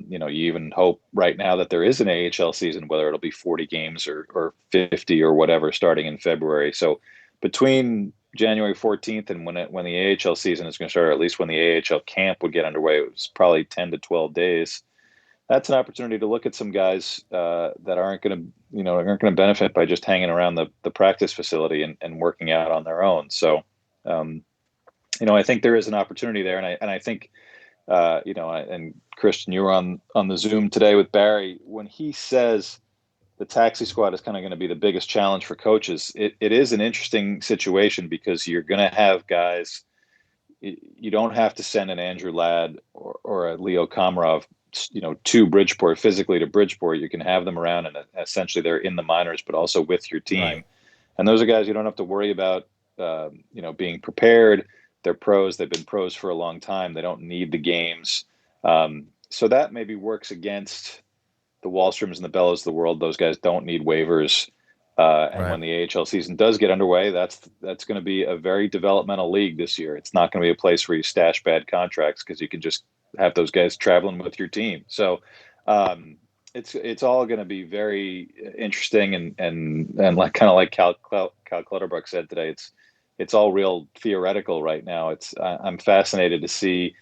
You even hope right now that there is an AHL season, whether it'll be 40 games or 50 or whatever, starting in February. So between January 14th and when the AHL season is going to start, or at least when the AHL camp would get underway, it was probably 10 to 12 days. That's an opportunity to look at some guys that aren't going to benefit by just hanging around the practice facility and working out on their own. So, I think there is an opportunity there, and I think, and Christian, you were on the Zoom today with Barry when he says the taxi squad is kind of going to be the biggest challenge for coaches. It is an interesting situation because you're going to have guys. You don't have to send an Andrew Ladd or a Leo Komarov to Bridgeport, physically to Bridgeport. You can have them around and essentially they're in the minors, but also with your team. Right. And those are guys you don't have to worry about, being prepared. They're pros. They've been pros for a long time. They don't need the games. So that maybe works against the Wallstroms and the Bellows of the world. Those guys don't need waivers. And right. When the AHL season does get underway, that's going to be a very developmental league this year. It's not going to be a place where you stash bad contracts because you can just have those guys traveling with your team. So it's all going to be very interesting and like kind of like Cal Clutterbuck said today. It's all real theoretical right now. I'm fascinated to see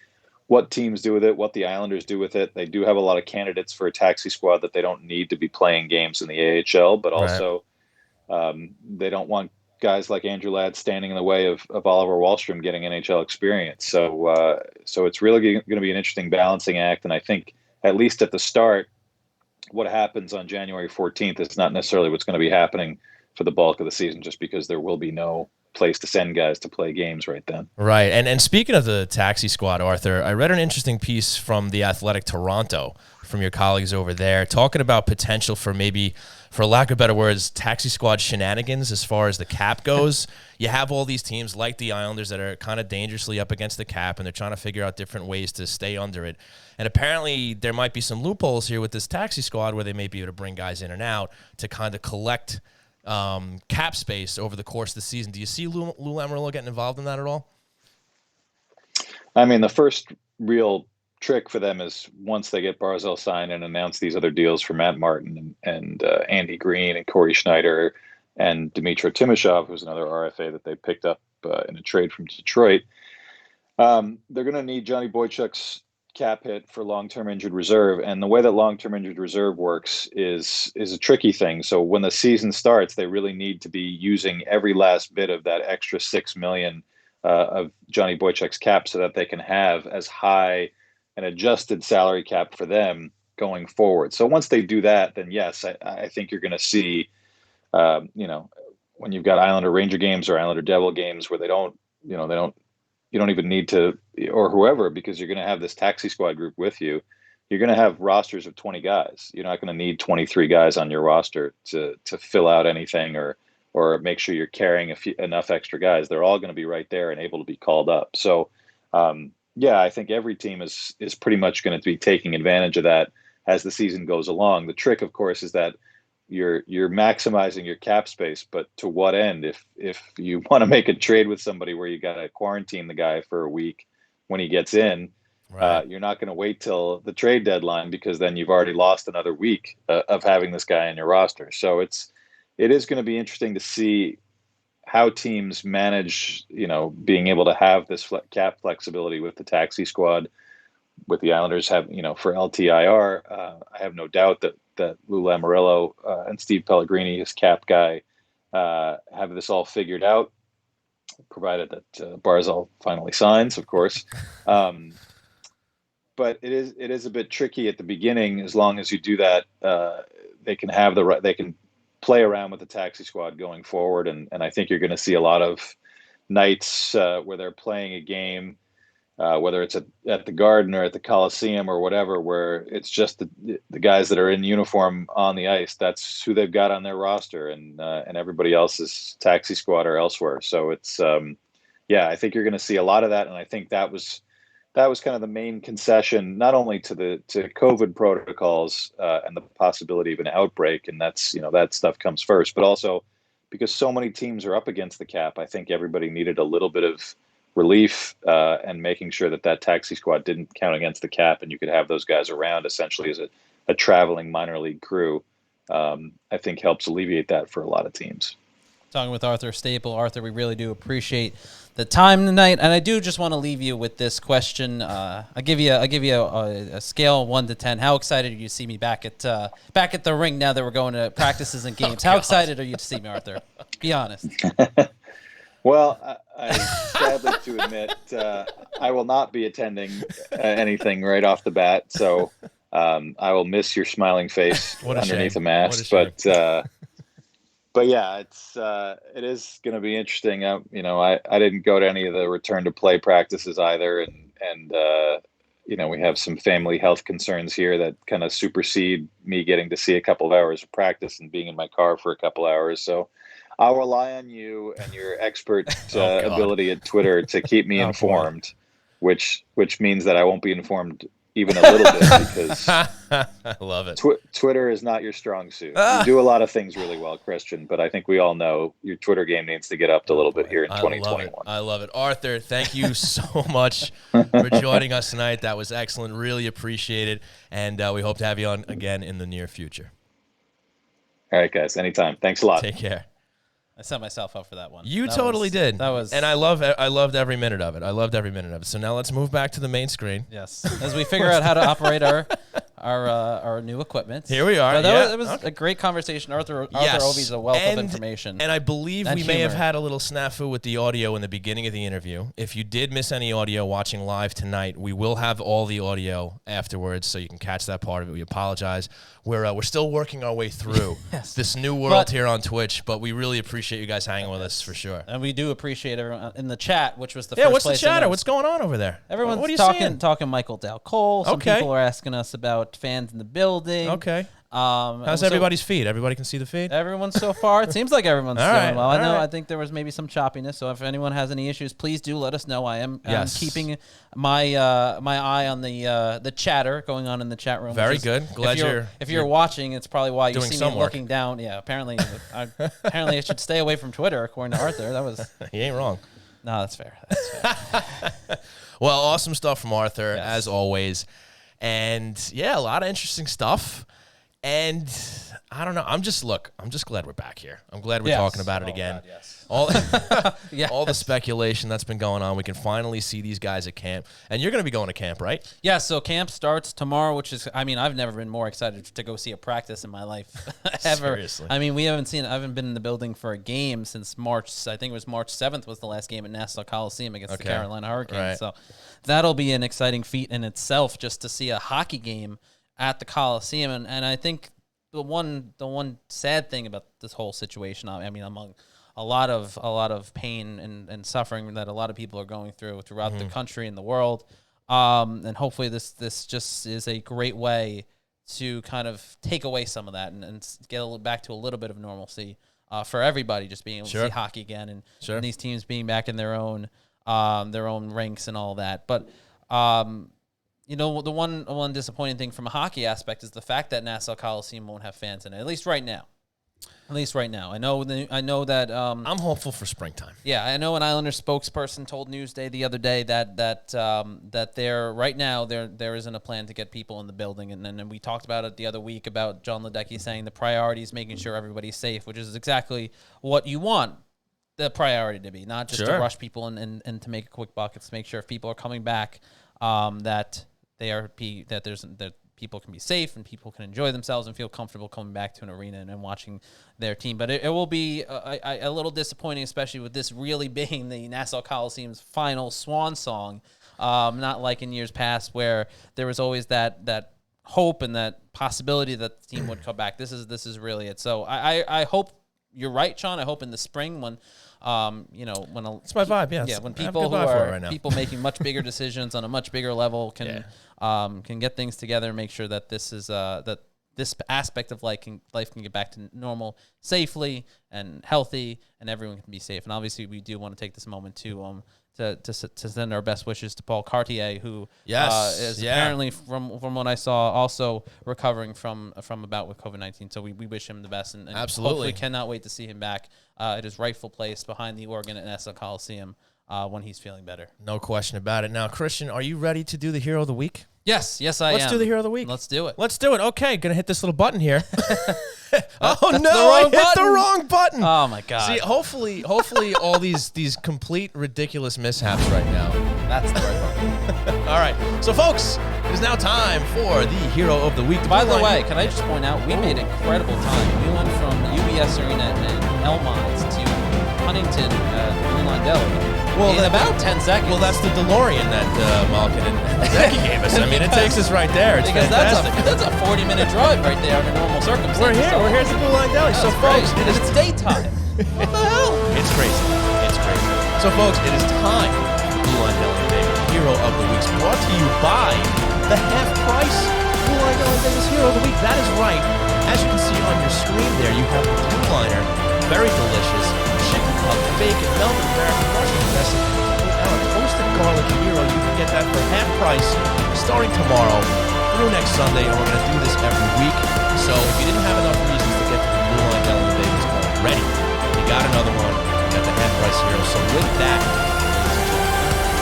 what teams do with it, what the Islanders do with it. They do have a lot of candidates for a taxi squad that they don't need to be playing games in the AHL, but also they don't want guys like Andrew Ladd standing in the way of Oliver Wahlstrom getting NHL experience. So it's really going to be an interesting balancing act. And I think at least at the start, what happens on January 14th is not necessarily what's going to be happening for the bulk of the season, just because there will be no place to send guys to play games right then. Right. And speaking of the taxi squad, Arthur, I read an interesting piece from the Athletic Toronto from your colleagues over there talking about potential for maybe, for lack of better words, taxi squad shenanigans as far as the cap goes. You have all these teams like the Islanders that are kind of dangerously up against the cap, and they're trying to figure out different ways to stay under it. And apparently there might be some loopholes here with this taxi squad where they may be able to bring guys in and out to kind of collect cap space over the course of the season. Do you see Lou Lamoriello getting involved in that at all? I mean, the first real trick for them is once they get Barzal signed and announce these other deals for Matt Martin and Andy Green and Corey Schneider and Dmytro Timashov, who's another RFA that they picked up in a trade from Detroit. They're going to need Johnny Boychuk's cap hit for long-term injured reserve, and the way that long-term injured reserve works is a tricky thing. So when the season starts, they really need to be using every last bit of that extra $6 million of Johnny Boychuk's cap so that they can have as high an adjusted salary cap for them going forward. So once they do that, then yes, I think you're going to see, when you've got Islander Ranger games or Islander Devil games where you don't even need to, or whoever, because you're going to have this taxi squad group with you. You're going to have rosters of 20 guys. You're not going to need 23 guys on your roster to fill out anything or make sure you're carrying enough extra guys. They're all going to be right there and able to be called up. So, I think every team is pretty much going to be taking advantage of that as the season goes along. The trick, of course, is that you're maximizing your cap space, but to what end? If you want to make a trade with somebody where you got to quarantine the guy for a week when he gets in, right. You're not going to wait till the trade deadline, because then you've already lost another week of having this guy in your roster. So it is going to be interesting to see how teams manage, being able to have this cap flexibility with the taxi squad. With the Islanders have, for LTIR, I have no doubt that Lou Lamoriello and Steve Pellegrini, his cap guy, have this all figured out, provided that Barzal finally signs, of course. But it is a bit tricky at the beginning. As long as you do that, they can play around with the taxi squad going forward, and I think you're going to see a lot of nights where they're playing a game. Whether it's at the Garden or at the Coliseum or whatever, where it's just the guys that are in uniform on the ice. That's who they've got on their roster, and everybody else is taxi squad or elsewhere. So it's I think you're going to see a lot of that, and I think that was kind of the main concession, not only to COVID protocols and the possibility of an outbreak, and that's that stuff comes first, but also because so many teams are up against the cap. I think everybody needed a little bit of relief and making sure that taxi squad didn't count against the cap, and you could have those guys around essentially as a traveling minor league crew. I think helps alleviate that for a lot of teams. Talking with Arthur Staple. Arthur, we really do appreciate the time tonight, and I do just want to leave you with this question. I give you a scale 1 to 10. How excited are you to see me back at the rink now that we're going to practices and games? How excited are you to see me, Arthur? Be honest. Well, I sadly to admit, I will not be attending anything right off the bat, so I will miss your smiling face underneath a mask. But yeah, it is going to be interesting. I didn't go to any of the return to play practices either, and we have some family health concerns here that kind of supersede me getting to see a couple of hours of practice and being in my car for a couple hours. So I'll rely on you and your expert ability at Twitter to keep me informed, which means that I won't be informed even a little bit, because I love it. Twitter is not your strong suit. You do a lot of things really well, Christian, but I think we all know your Twitter game needs to get up a little bit here in 2021. I love it. Arthur, thank you so much for joining us tonight. That was excellent. Really appreciate it, and we hope to have you on again in the near future. All right, guys. Anytime. Thanks a lot. Take care. I set myself up for that one. You totally did. That was, and I loved every minute of it. So now let's move back to the main screen. Yes, as we figure out how to operate our new equipment. Here we are. That was a great conversation. Arthur Ovi's a wealth of information. And I believe we may have had a little snafu with the audio in the beginning of the interview. If you did miss any audio watching live tonight, we will have all the audio afterwards, so you can catch that part of it. We apologize. We're still working our way through this new world here on Twitch, but we really appreciate you guys hanging with us for sure. And we do appreciate everyone in the chat, which was the first what's place. The chatter? What's going on over there? Everyone's what are you talking Michael Dal Cole. Some people are asking us about fans in the building. Okay. How's everybody's feed? Everybody can see the feed? Everyone so far. It seems like everyone's doing right, well. I think there was maybe some choppiness. So if anyone has any issues, please do let us know. I'm keeping my eye on the chatter going on in the chat room. Very good. Glad if you're watching, it's probably why you see me work. looking down. Yeah, apparently I should stay away from Twitter, according to Arthur. That was he ain't wrong. No, that's fair. Well, awesome stuff from Arthur as always, and a lot of interesting stuff. And I don't know. I'm just glad we're back here. I'm glad we're Yes. talking about it again. God, yes. All, Yes. all the speculation that's been going on. We can finally see these guys at camp. And you're going to be going to camp, right? Yeah, so camp starts tomorrow, which is, I mean, I've never been more excited to go see a practice in my life ever. Seriously. I mean, I haven't been in the building for a game since March, I think it was March 7th was the last game at Nassau Coliseum against the Carolina Hurricanes. Right. So that'll be an exciting feat in itself just to see a hockey game at the Coliseum. And I think the one sad thing about this whole situation, I mean, among a lot of pain and suffering that a lot of people are going through throughout the country and the world. And hopefully this just is a great way to kind of take away some of that and get back to a little bit of normalcy for everybody, just being able to see hockey again and these teams being back in their own ranks and all that. But you know, the one disappointing thing from a hockey aspect is the fact that Nassau Coliseum won't have fans in it, at least right now. At least right now. I know that I'm hopeful for springtime. yeah, I know an Islanders spokesperson told Newsday the other day that there right now there isn't a plan to get people in the building, and then we talked about it the other week about John Ledecky saying the priority is making sure everybody's safe, which is exactly what you want the priority to be, not just to rush people and to make a quick buck. It's to make sure if people are coming back, that people can be safe and people can enjoy themselves and feel comfortable coming back to an arena and watching their team. But it will be a little disappointing, especially with this really being the Nassau Coliseum's final swan song. Not like in years past where there was always that hope and that possibility that the team would come back. This is really it. So I hope you're right, Sean. I hope in the spring when It's my vibe, yeah. when I have people a good who vibe for it are right now. people making much bigger decisions on a much bigger level can get things together and make sure that this is that this aspect of life can get back to normal safely and healthy, and everyone can be safe. And obviously, we do want to take this moment to send our best wishes to Paul Cartier, who is apparently, from what I saw, also recovering from a bout with COVID-19. So we wish him the best, and Absolutely. hopefully cannot wait to see him back at his rightful place behind the organ at Nassau Coliseum when he's feeling better. No question about it. Now, Christian, are you ready to do the Hero of the Week? Yes, I am. Let's do the Hero of the Week. Let's do it. Let's do it. Okay, gonna hit this little button here. That's Oh the no, wrong I hit the button. wrong button. Oh my God. See, hopefully all these complete ridiculous mishaps right now. That's the right button. All right, so folks, it is now time for the Hero of the Week. By the way, can I just point out, we made incredible time. We went from UBS Arena in Elmont to Huntington Blue Line Deli in about 10 seconds. Well, that's the DeLorean that Malkin and Becky gave us. I mean, it takes us right there. It's because fantastic. that's a 40-minute drive right there under normal circumstances. We're here. We're here at the Blue Line Deli. So, folks, and it's daytime. What the hell? It's crazy. It's crazy. So, folks, it is time for the Blue Line Deli Vegas Hero of the Week, brought to you by the Half Price Blue Line Deli Vegas Hero of the Week. That is right. As you can see on your screen there, you have the Blue Liner, very delicious, chicken cup, bacon, melted American mushroom dressing, and a toasted garlic hero. You can get that for half price starting tomorrow through next Sunday, and we're going to do this every week. So if you didn't have enough reasons to get to the Blue Line Deli Vegas already, you got another one. You got the half price hero. So with that,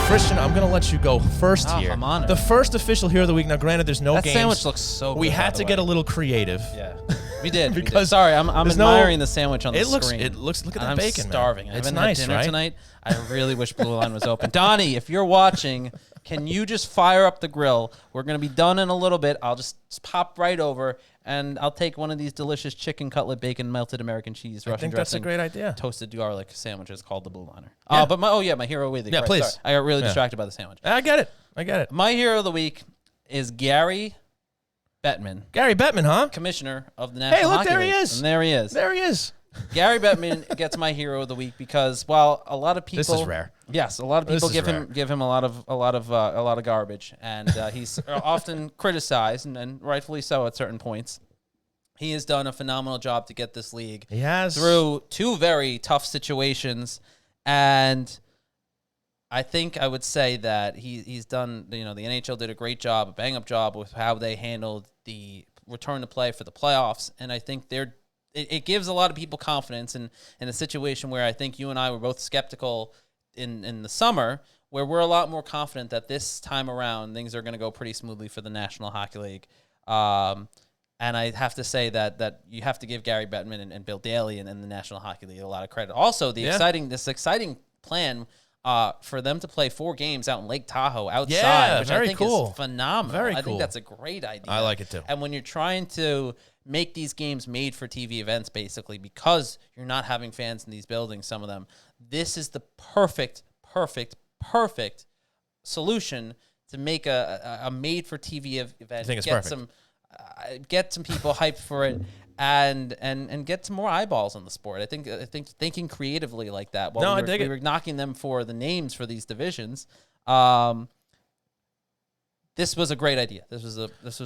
Christian, I'm going to let you go first here. I'm honored. The first official Hero of the Week. Now, granted, there's no That games. sandwich looks so good. We had to get a little creative. Yeah. We did. Because sorry, I'm there's admiring the sandwich on the It looks. screen. It looks. Look at that I'm bacon, man. starving. I It's haven't nice, had dinner right? tonight. I really wish Blue Line was open. Donnie, if you're watching, can you just fire up the grill? We're going to be done in a little bit. I'll just pop right over, and I'll take one of these delicious chicken cutlet, bacon, melted American cheese, Russian I think that's a dressing, great idea. toasted garlic sandwiches called the Blue Liner. Yeah. But my hero of the week. Yeah, right, please. sorry. I got really distracted by the sandwich. I get it. I get it. My hero of the week is Gary Bettman, Gary Bettman, huh? commissioner of the National Hey, look, Hockey there he League. is. And there he is. There he is. Gary Bettman gets my hero of the week because while a lot of people This is rare. Yes, a lot of This people is give him a lot of garbage, and he's often criticized and rightfully so at certain points. He has done a phenomenal job to get this league He has. through two very tough situations, and I think I would say that he's done. The NHL did a great job, a bang-up job with how they handled the return to play for the playoffs, and I think it gives a lot of people confidence in a situation where I think you and I were both skeptical in the summer, where we're a lot more confident that this time around things are going to go pretty smoothly for the National Hockey League. And I have to say that you have to give Gary Bettman and Bill Daley and the National Hockey League a lot of credit. Also, this exciting plan for them to play 4 games out in Lake Tahoe outside, which I think is phenomenal. I think that's a great idea. I like it too. And when you're trying to make these games made for TV events, basically, because you're not having fans in these buildings, some of them, this is the perfect solution to make a made for TV event. I think it's perfect. Get some people hyped for it, and get some more eyeballs on the sport. I think thinking creatively like that. While we were knocking them for the names for these divisions. This was a great idea. This was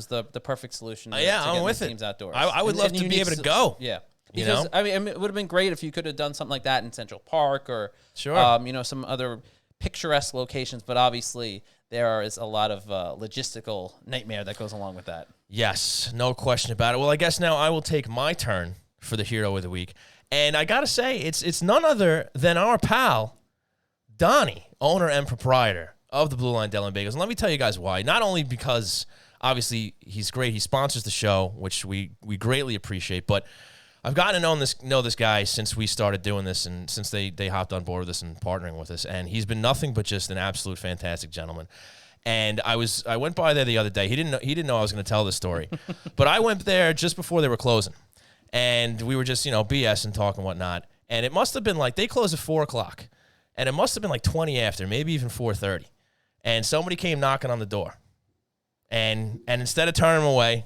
the perfect solution. I'm with it. Teams outdoors. I would love to be able to go. Yeah. Because I mean, it would have been great if you could have done something like that in Central Park or some other picturesque locations. But obviously, there is a lot of logistical nightmare that goes along with that. Yes, no question about it. Well, I guess now I will take my turn for the hero of the week, and I gotta say, it's none other than our pal Donnie, owner and proprietor of the Blue Line Deli and Bagels. And let me tell you guys why. Not only because obviously he's great, he sponsors the show, which we greatly appreciate, but I've gotten to know this guy since we started doing this and since they hopped on board with us and partnering with us, and he's been nothing but just an absolute fantastic gentleman. And I went by there the other day. He didn't know I was going to tell this story, but I went there just before they were closing, and we were just BS and talking and whatnot. And it must have been like they closed at 4:00, and it must have been like 20 after, maybe even 4:30, and somebody came knocking on the door, and instead of turning him away.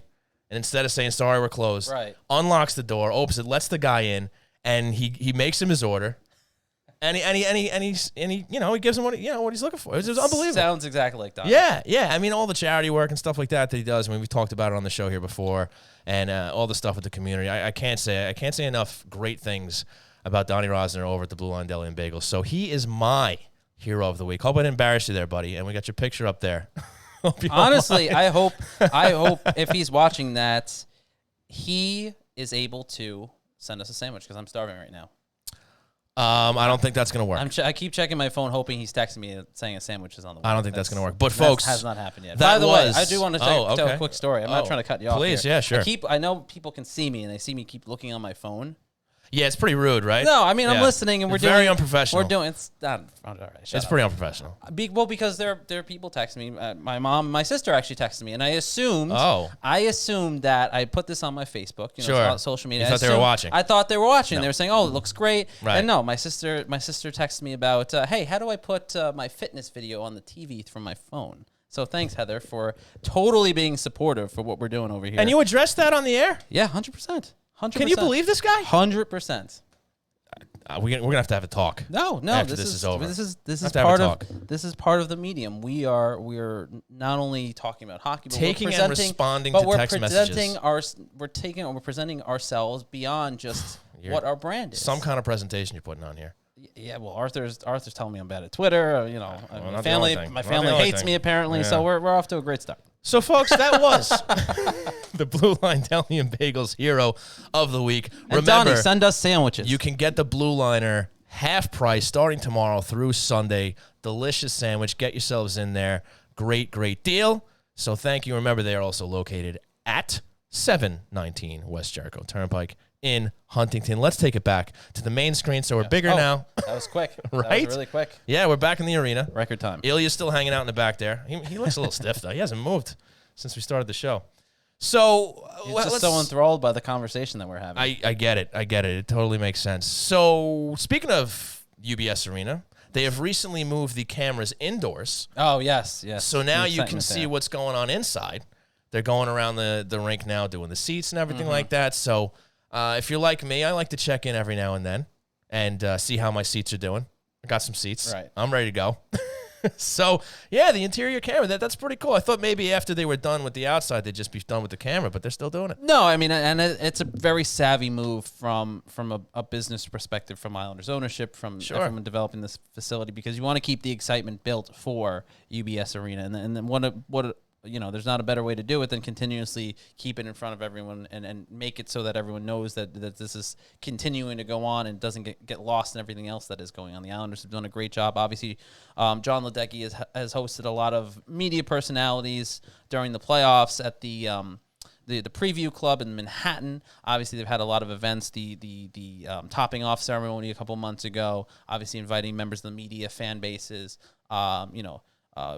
And instead of saying, sorry, we're closed, unlocks the door, opens it, lets the guy in, and he makes him his order. And he gives him what he's looking for. It was unbelievable. Sounds exactly like that. Yeah. I mean, all the charity work and stuff like that he does. I mean, we've talked about it on the show here before, and all the stuff with the community. I can't say enough great things about Donnie Rosner over at the Blue Line Deli and Bagels. So he is my hero of the week. Hope I didn't embarrass you there, buddy. And we got your picture up there. Honestly, I hope if he's watching that, he is able to send us a sandwich because I'm starving right now. I don't think that's going to work. I keep checking my phone, hoping he's texting me saying a sandwich is on the way. I don't think that's going to work. But folks, has not happened yet. By the way, I do want to tell a quick story. I'm not trying to cut you off. Please, here. yeah, sure. I know people can see me, and they see me keep looking on my phone. Yeah, it's pretty rude, right? No, I mean, I'm listening, and we're doing very unprofessional. We're doing it's not. All right, it's pretty unprofessional. Because there are people texting me. My mom, my sister actually texted me, and I assumed that I put this on my Facebook, social media. You thought they were watching. I thought they were watching. No. They were saying, "Oh, it looks great." Right. And no, my sister texted me about, "Hey, how do I put my fitness video on the TV from my phone?" So thanks, Heather, for totally being supportive for what we're doing over here. And you addressed that on the air? Yeah, 100%. 100%. Can you believe this guy? 100%. We're gonna have to have a talk. No. After this is over. This is part of the medium. We're not only talking about hockey, but taking we're and responding to text messages. We're presenting ourselves beyond just what our brand is. Some kind of presentation you're putting on here. Yeah, well, Arthur's telling me I'm bad at Twitter. My family hates me apparently. Yeah. So we're off to a great start. So, folks, that was the Blue Line Deli and Bagels hero of the week. And remember, Donnie, send us sandwiches. You can get the Blue Liner half price starting tomorrow through Sunday. Delicious sandwich. Get yourselves in there. Great, great deal. So thank you. Remember, they are also located at 719 West Jericho Turnpike in Huntington. Let's take it back to the main screen so we're bigger now. That was quick. Right? That was really quick. Yeah, we're back in the arena. Record time. Ilya's still hanging out in the back there. He looks a little stiff, though. He hasn't moved since we started the show. So He's just so enthralled by the conversation that we're having. I get it. It totally makes sense. So speaking of UBS Arena, they have recently moved the cameras indoors. Oh, yes. So now you can see what's going on inside. They're going around the rink now doing the seats and everything like that. So if you're like me, I like to check in every now and then and see how my seats are doing. I got some seats. Right. I'm ready to go. So, yeah, the interior camera, that's pretty cool. I thought maybe after they were done with the outside, they'd just be done with the camera, but they're still doing it. No, I mean, and it's a very savvy move from a business perspective, from Islanders ownership, from everyone developing this facility, because you want to keep the excitement built for UBS Arena. And then what there's not a better way to do it than continuously keep it in front of everyone and make it so that everyone knows that this is continuing to go on and doesn't get lost in everything else that is going on. The Islanders have done a great job. Obviously, John Ledecky has hosted a lot of media personalities during the playoffs at the the preview club in Manhattan. Obviously, they've had a lot of events. The topping off ceremony a couple months ago. Obviously, inviting members of the media, fan bases,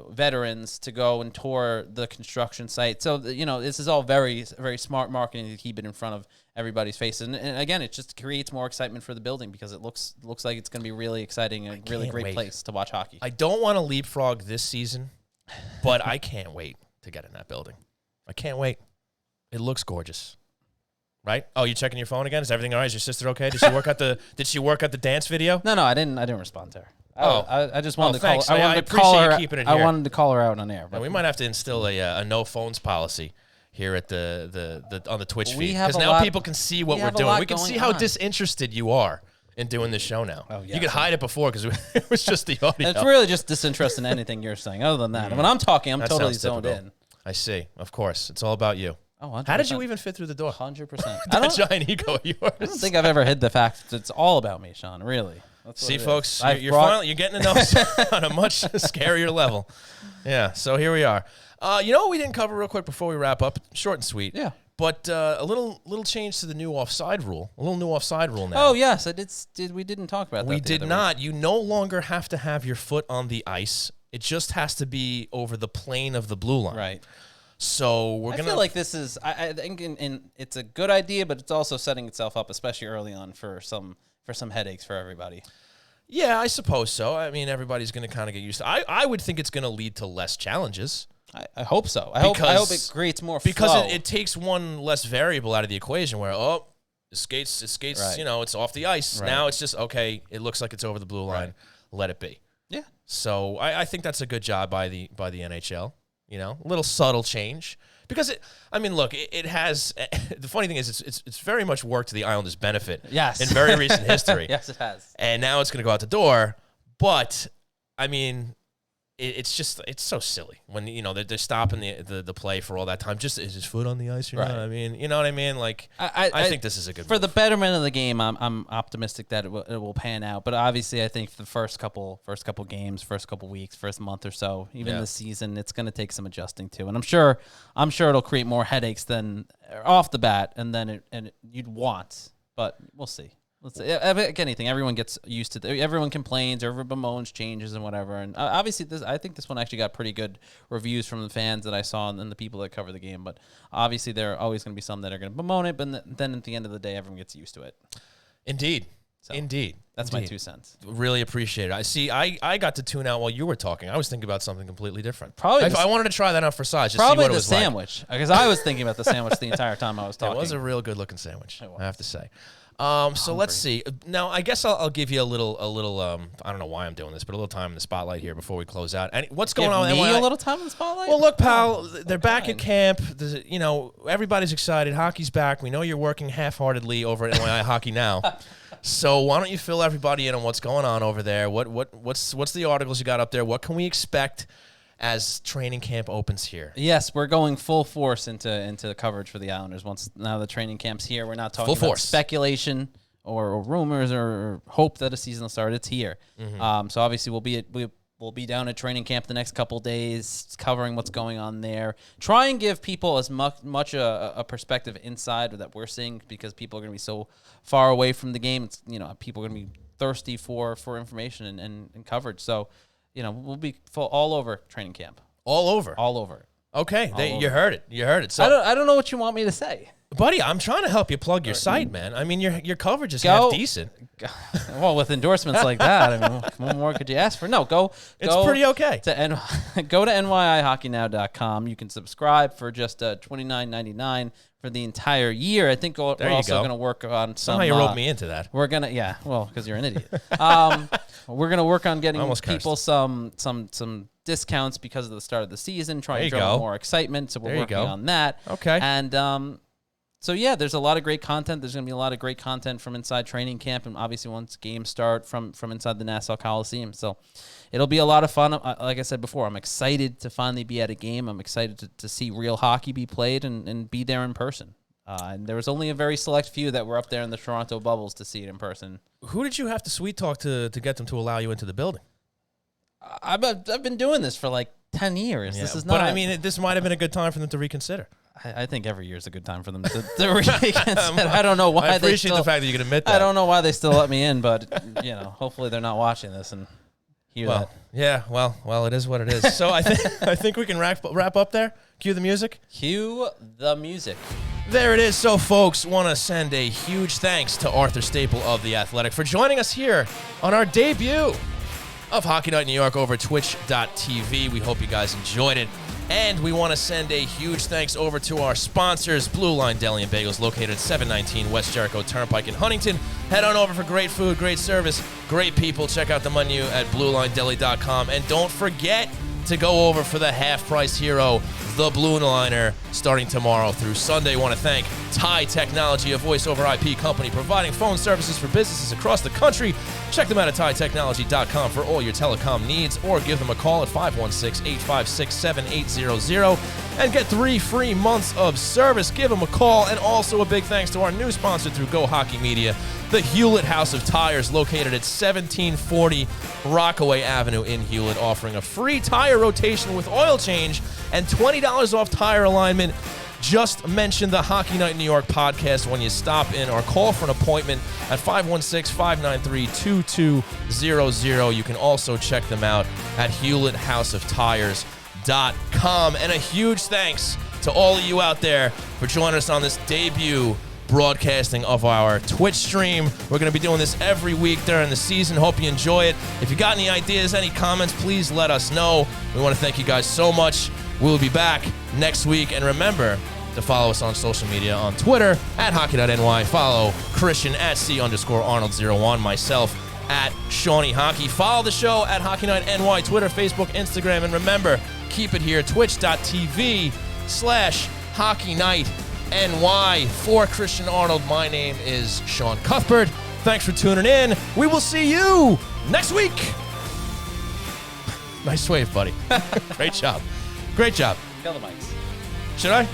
veterans to go and tour the construction site. So, this is all very, very smart marketing to keep it in front of everybody's faces. And again, it just creates more excitement for the building because it looks like it's going to be really exciting and a really great place to watch hockey. I don't want to leapfrog this season, but I can't wait to get in that building. I can't wait. It looks gorgeous. Right? Oh, you checking your phone again? Is everything all right? Is your sister okay? Did she work at the dance video? No, I didn't respond to her. I just wanted to thanks. call her. I appreciate you keeping it here. I wanted to call her out on air. But we might have to instill a no phones policy here at the on the Twitch feed, have because a now lot- people can see what we we're have a doing. lot We can going see how on. disinterested you are in doing this show now. Oh, yeah. You could hide it before because it was just the audio. It's really just disinterest in anything you're saying. Other than that, when I'm talking, I'm That totally sounds zoned typical. in. I see. Of course, it's all about you. Oh, 100%. How did you even fit through the door? 100%. I That don't giant ego of yours. I don't think I've ever hid the fact that it's all about me, Sean. Really. That's what See, it is. folks, I've you're brought- finally getting to know us on a much scarier level. Yeah, so here we are. You know what we didn't cover real quick before we wrap up? Short and sweet. Yeah. But a little change to the new offside rule. A little new offside rule now. Oh yes, I did. We didn't talk about that. We the did other not. You no longer have to have your foot on the ice. It just has to be over the plane of the blue line. week. Right. So we're I gonna feel like this is. I think it's a good idea, but it's also setting itself up, especially early on, for some headaches for everybody. Yeah, I suppose so. I mean, everybody's going to kind of get used to it. I would think it's going to lead to less challenges. I hope so. I hope it creates more because flow. it takes one less variable out of the equation where it skates, Right. it's off the ice. Right. Now it's just okay, it looks like it's over the blue line. Right. Let it be. Yeah. So I think that's a good job by the NHL. A little subtle change. Because it has the funny thing is it's very much worked to the Islanders' benefit Yes. in very recent history. Yes, it has. And now it's going to go out the door. But I mean, it's so silly when they're stopping the play for all that time. Just is his foot on the ice or Right. not? I mean, you know what I mean? Like I think this is a good for move. the betterment of the game. I'm optimistic that it will pan out. But obviously, I think the first couple games, first couple weeks, first month or so, even the season, it's going to take some adjusting to. And I'm sure it'll create more headaches than off the bat, and then you'd want. But we'll see. Let's say, like anything, everyone gets used to it. Everyone complains, everyone bemoans changes and whatever. And obviously, I think this one actually got pretty good reviews from the fans that I saw and the people that cover the game. But obviously, there are always going to be some that are going to bemoan it. But then at the end of the day, everyone gets used to it. Indeed. So, Indeed. That's my 2 cents. Really appreciate it. I see. I got to tune out while you were talking. I was thinking about something completely different. Probably I the- wanted to try that out for size. Just Probably see what it the was like. sandwich, because I was thinking about the sandwich the entire time I was talking. It was a real good looking sandwich, It was. I have to say. So let's see. Now, I guess I'll give you a little. I don't know why I'm doing this, but a little time in the spotlight here before we close out. What's going on? Give with me NYI? a little time in the spotlight? Well, look, pal, they're back fine. at camp. Everybody's excited. Hockey's back. We know you're working half-heartedly over at NYI Hockey now. So why don't you fill everybody in on what's going on over there? What's the articles you got up there? What can we expect as training camp opens here? Yes, we're going full force into the coverage for the Islanders. Now the training camp's here, we're not talking Full about force. speculation or rumors or hope that a season will start. It's here. Mm-hmm. So obviously we'll be down at training camp the next couple days, covering what's going on there. Try and give people as much a perspective inside that we're seeing, because people are going to be so far away from the game. It's, people are going to be thirsty for information and coverage. So, we'll be all over training camp. All over. All over. Okay, over. you heard it. You heard it. So, I don't know what you want me to say. buddy, I'm trying to help you plug your site, man. I mean, your coverage is Go. half decent. Well, with endorsements like that, I mean, what more could you ask for? No, It's pretty okay. Go to nyihockeynow.com. You can subscribe for just $29.99 for the entire year. I think we're There you also go. going to work on some. Somehow you roped me into that. We're gonna, because you're an idiot. We're gonna work on getting Almost people some discounts because of the start of the season, trying There to you draw go. more excitement. So we're There you working go. on that. Okay. And so yeah, there's a lot of great content. There's gonna be a lot of great content from inside training camp, and obviously once games start from inside the Nassau Coliseum. So it'll be a lot of fun. Like I said before, I'm excited to finally be at a game. I'm excited to see real hockey be played and be there in person. And there was only a very select few that were up there in the Toronto bubbles to see it in person. Who did you have to sweet talk to get them to allow you into the building? I've been doing this for like 10 years. Yeah, This is not. But I mean, this might have been a good time for them to reconsider. I think every year is a good time for them to remake it. I don't know why I appreciate the fact that you can admit that. I don't know why they still let me in, but hopefully they're not watching this and hear that. Yeah, well, it is what it is. So I think we can wrap up there. Cue the music. Cue the music. There it is. So, folks, want to send a huge thanks to Arthur Staple of The Athletic for joining us here on our debut of Hockey Night in New York over twitch.tv. We hope you guys enjoyed it. And we want to send a huge thanks over to our sponsors, Blue Line Deli and Bagels, located at 719 West Jericho Turnpike in Huntington. Head on over for great food, great service, great people. Check out the menu at BlueLineDeli.com. And don't forget to go over for the half-price hero, the Blue Liner, starting tomorrow through Sunday. I want to thank Ty Technology, a voice-over IP company providing phone services for businesses across the country. Check them out at tytechnology.com for all your telecom needs, or give them a call at 516-856-7800 and get 3 free months of service. Give them a call. And also a big thanks to our new sponsor through Go Hockey Media, the Hewlett House of Tires, located at 1740 Rockaway Avenue in Hewlett, offering a free tire rotation with oil change and $20 off tire alignment. Just mention the Hockey Night in New York podcast when you stop in, or call for an appointment at 516-593-2200. You can also check them out at HewlettHouseOfTires.com. And a huge thanks to all of you out there for joining us on this debut broadcasting of our Twitch stream. We're going to be doing this every week during the season. Hope you enjoy it. If you got any ideas, any comments, please let us know. We want to thank you guys so much. We'll be back next week. And remember to follow us on social media on Twitter at hockey.ny. Follow Christian at C_Arnold01. Myself at Shawnee Hockey. Follow the show at Hockey Night NY, Twitter, Facebook, Instagram. And remember, keep it here, twitch.tv/Hockey Night NY. For Christian Arnold, my name is Sean Cuthbert. Thanks for tuning in. We will see you next week. Nice wave, buddy. Great job. Great job. Kill the mics. Should I?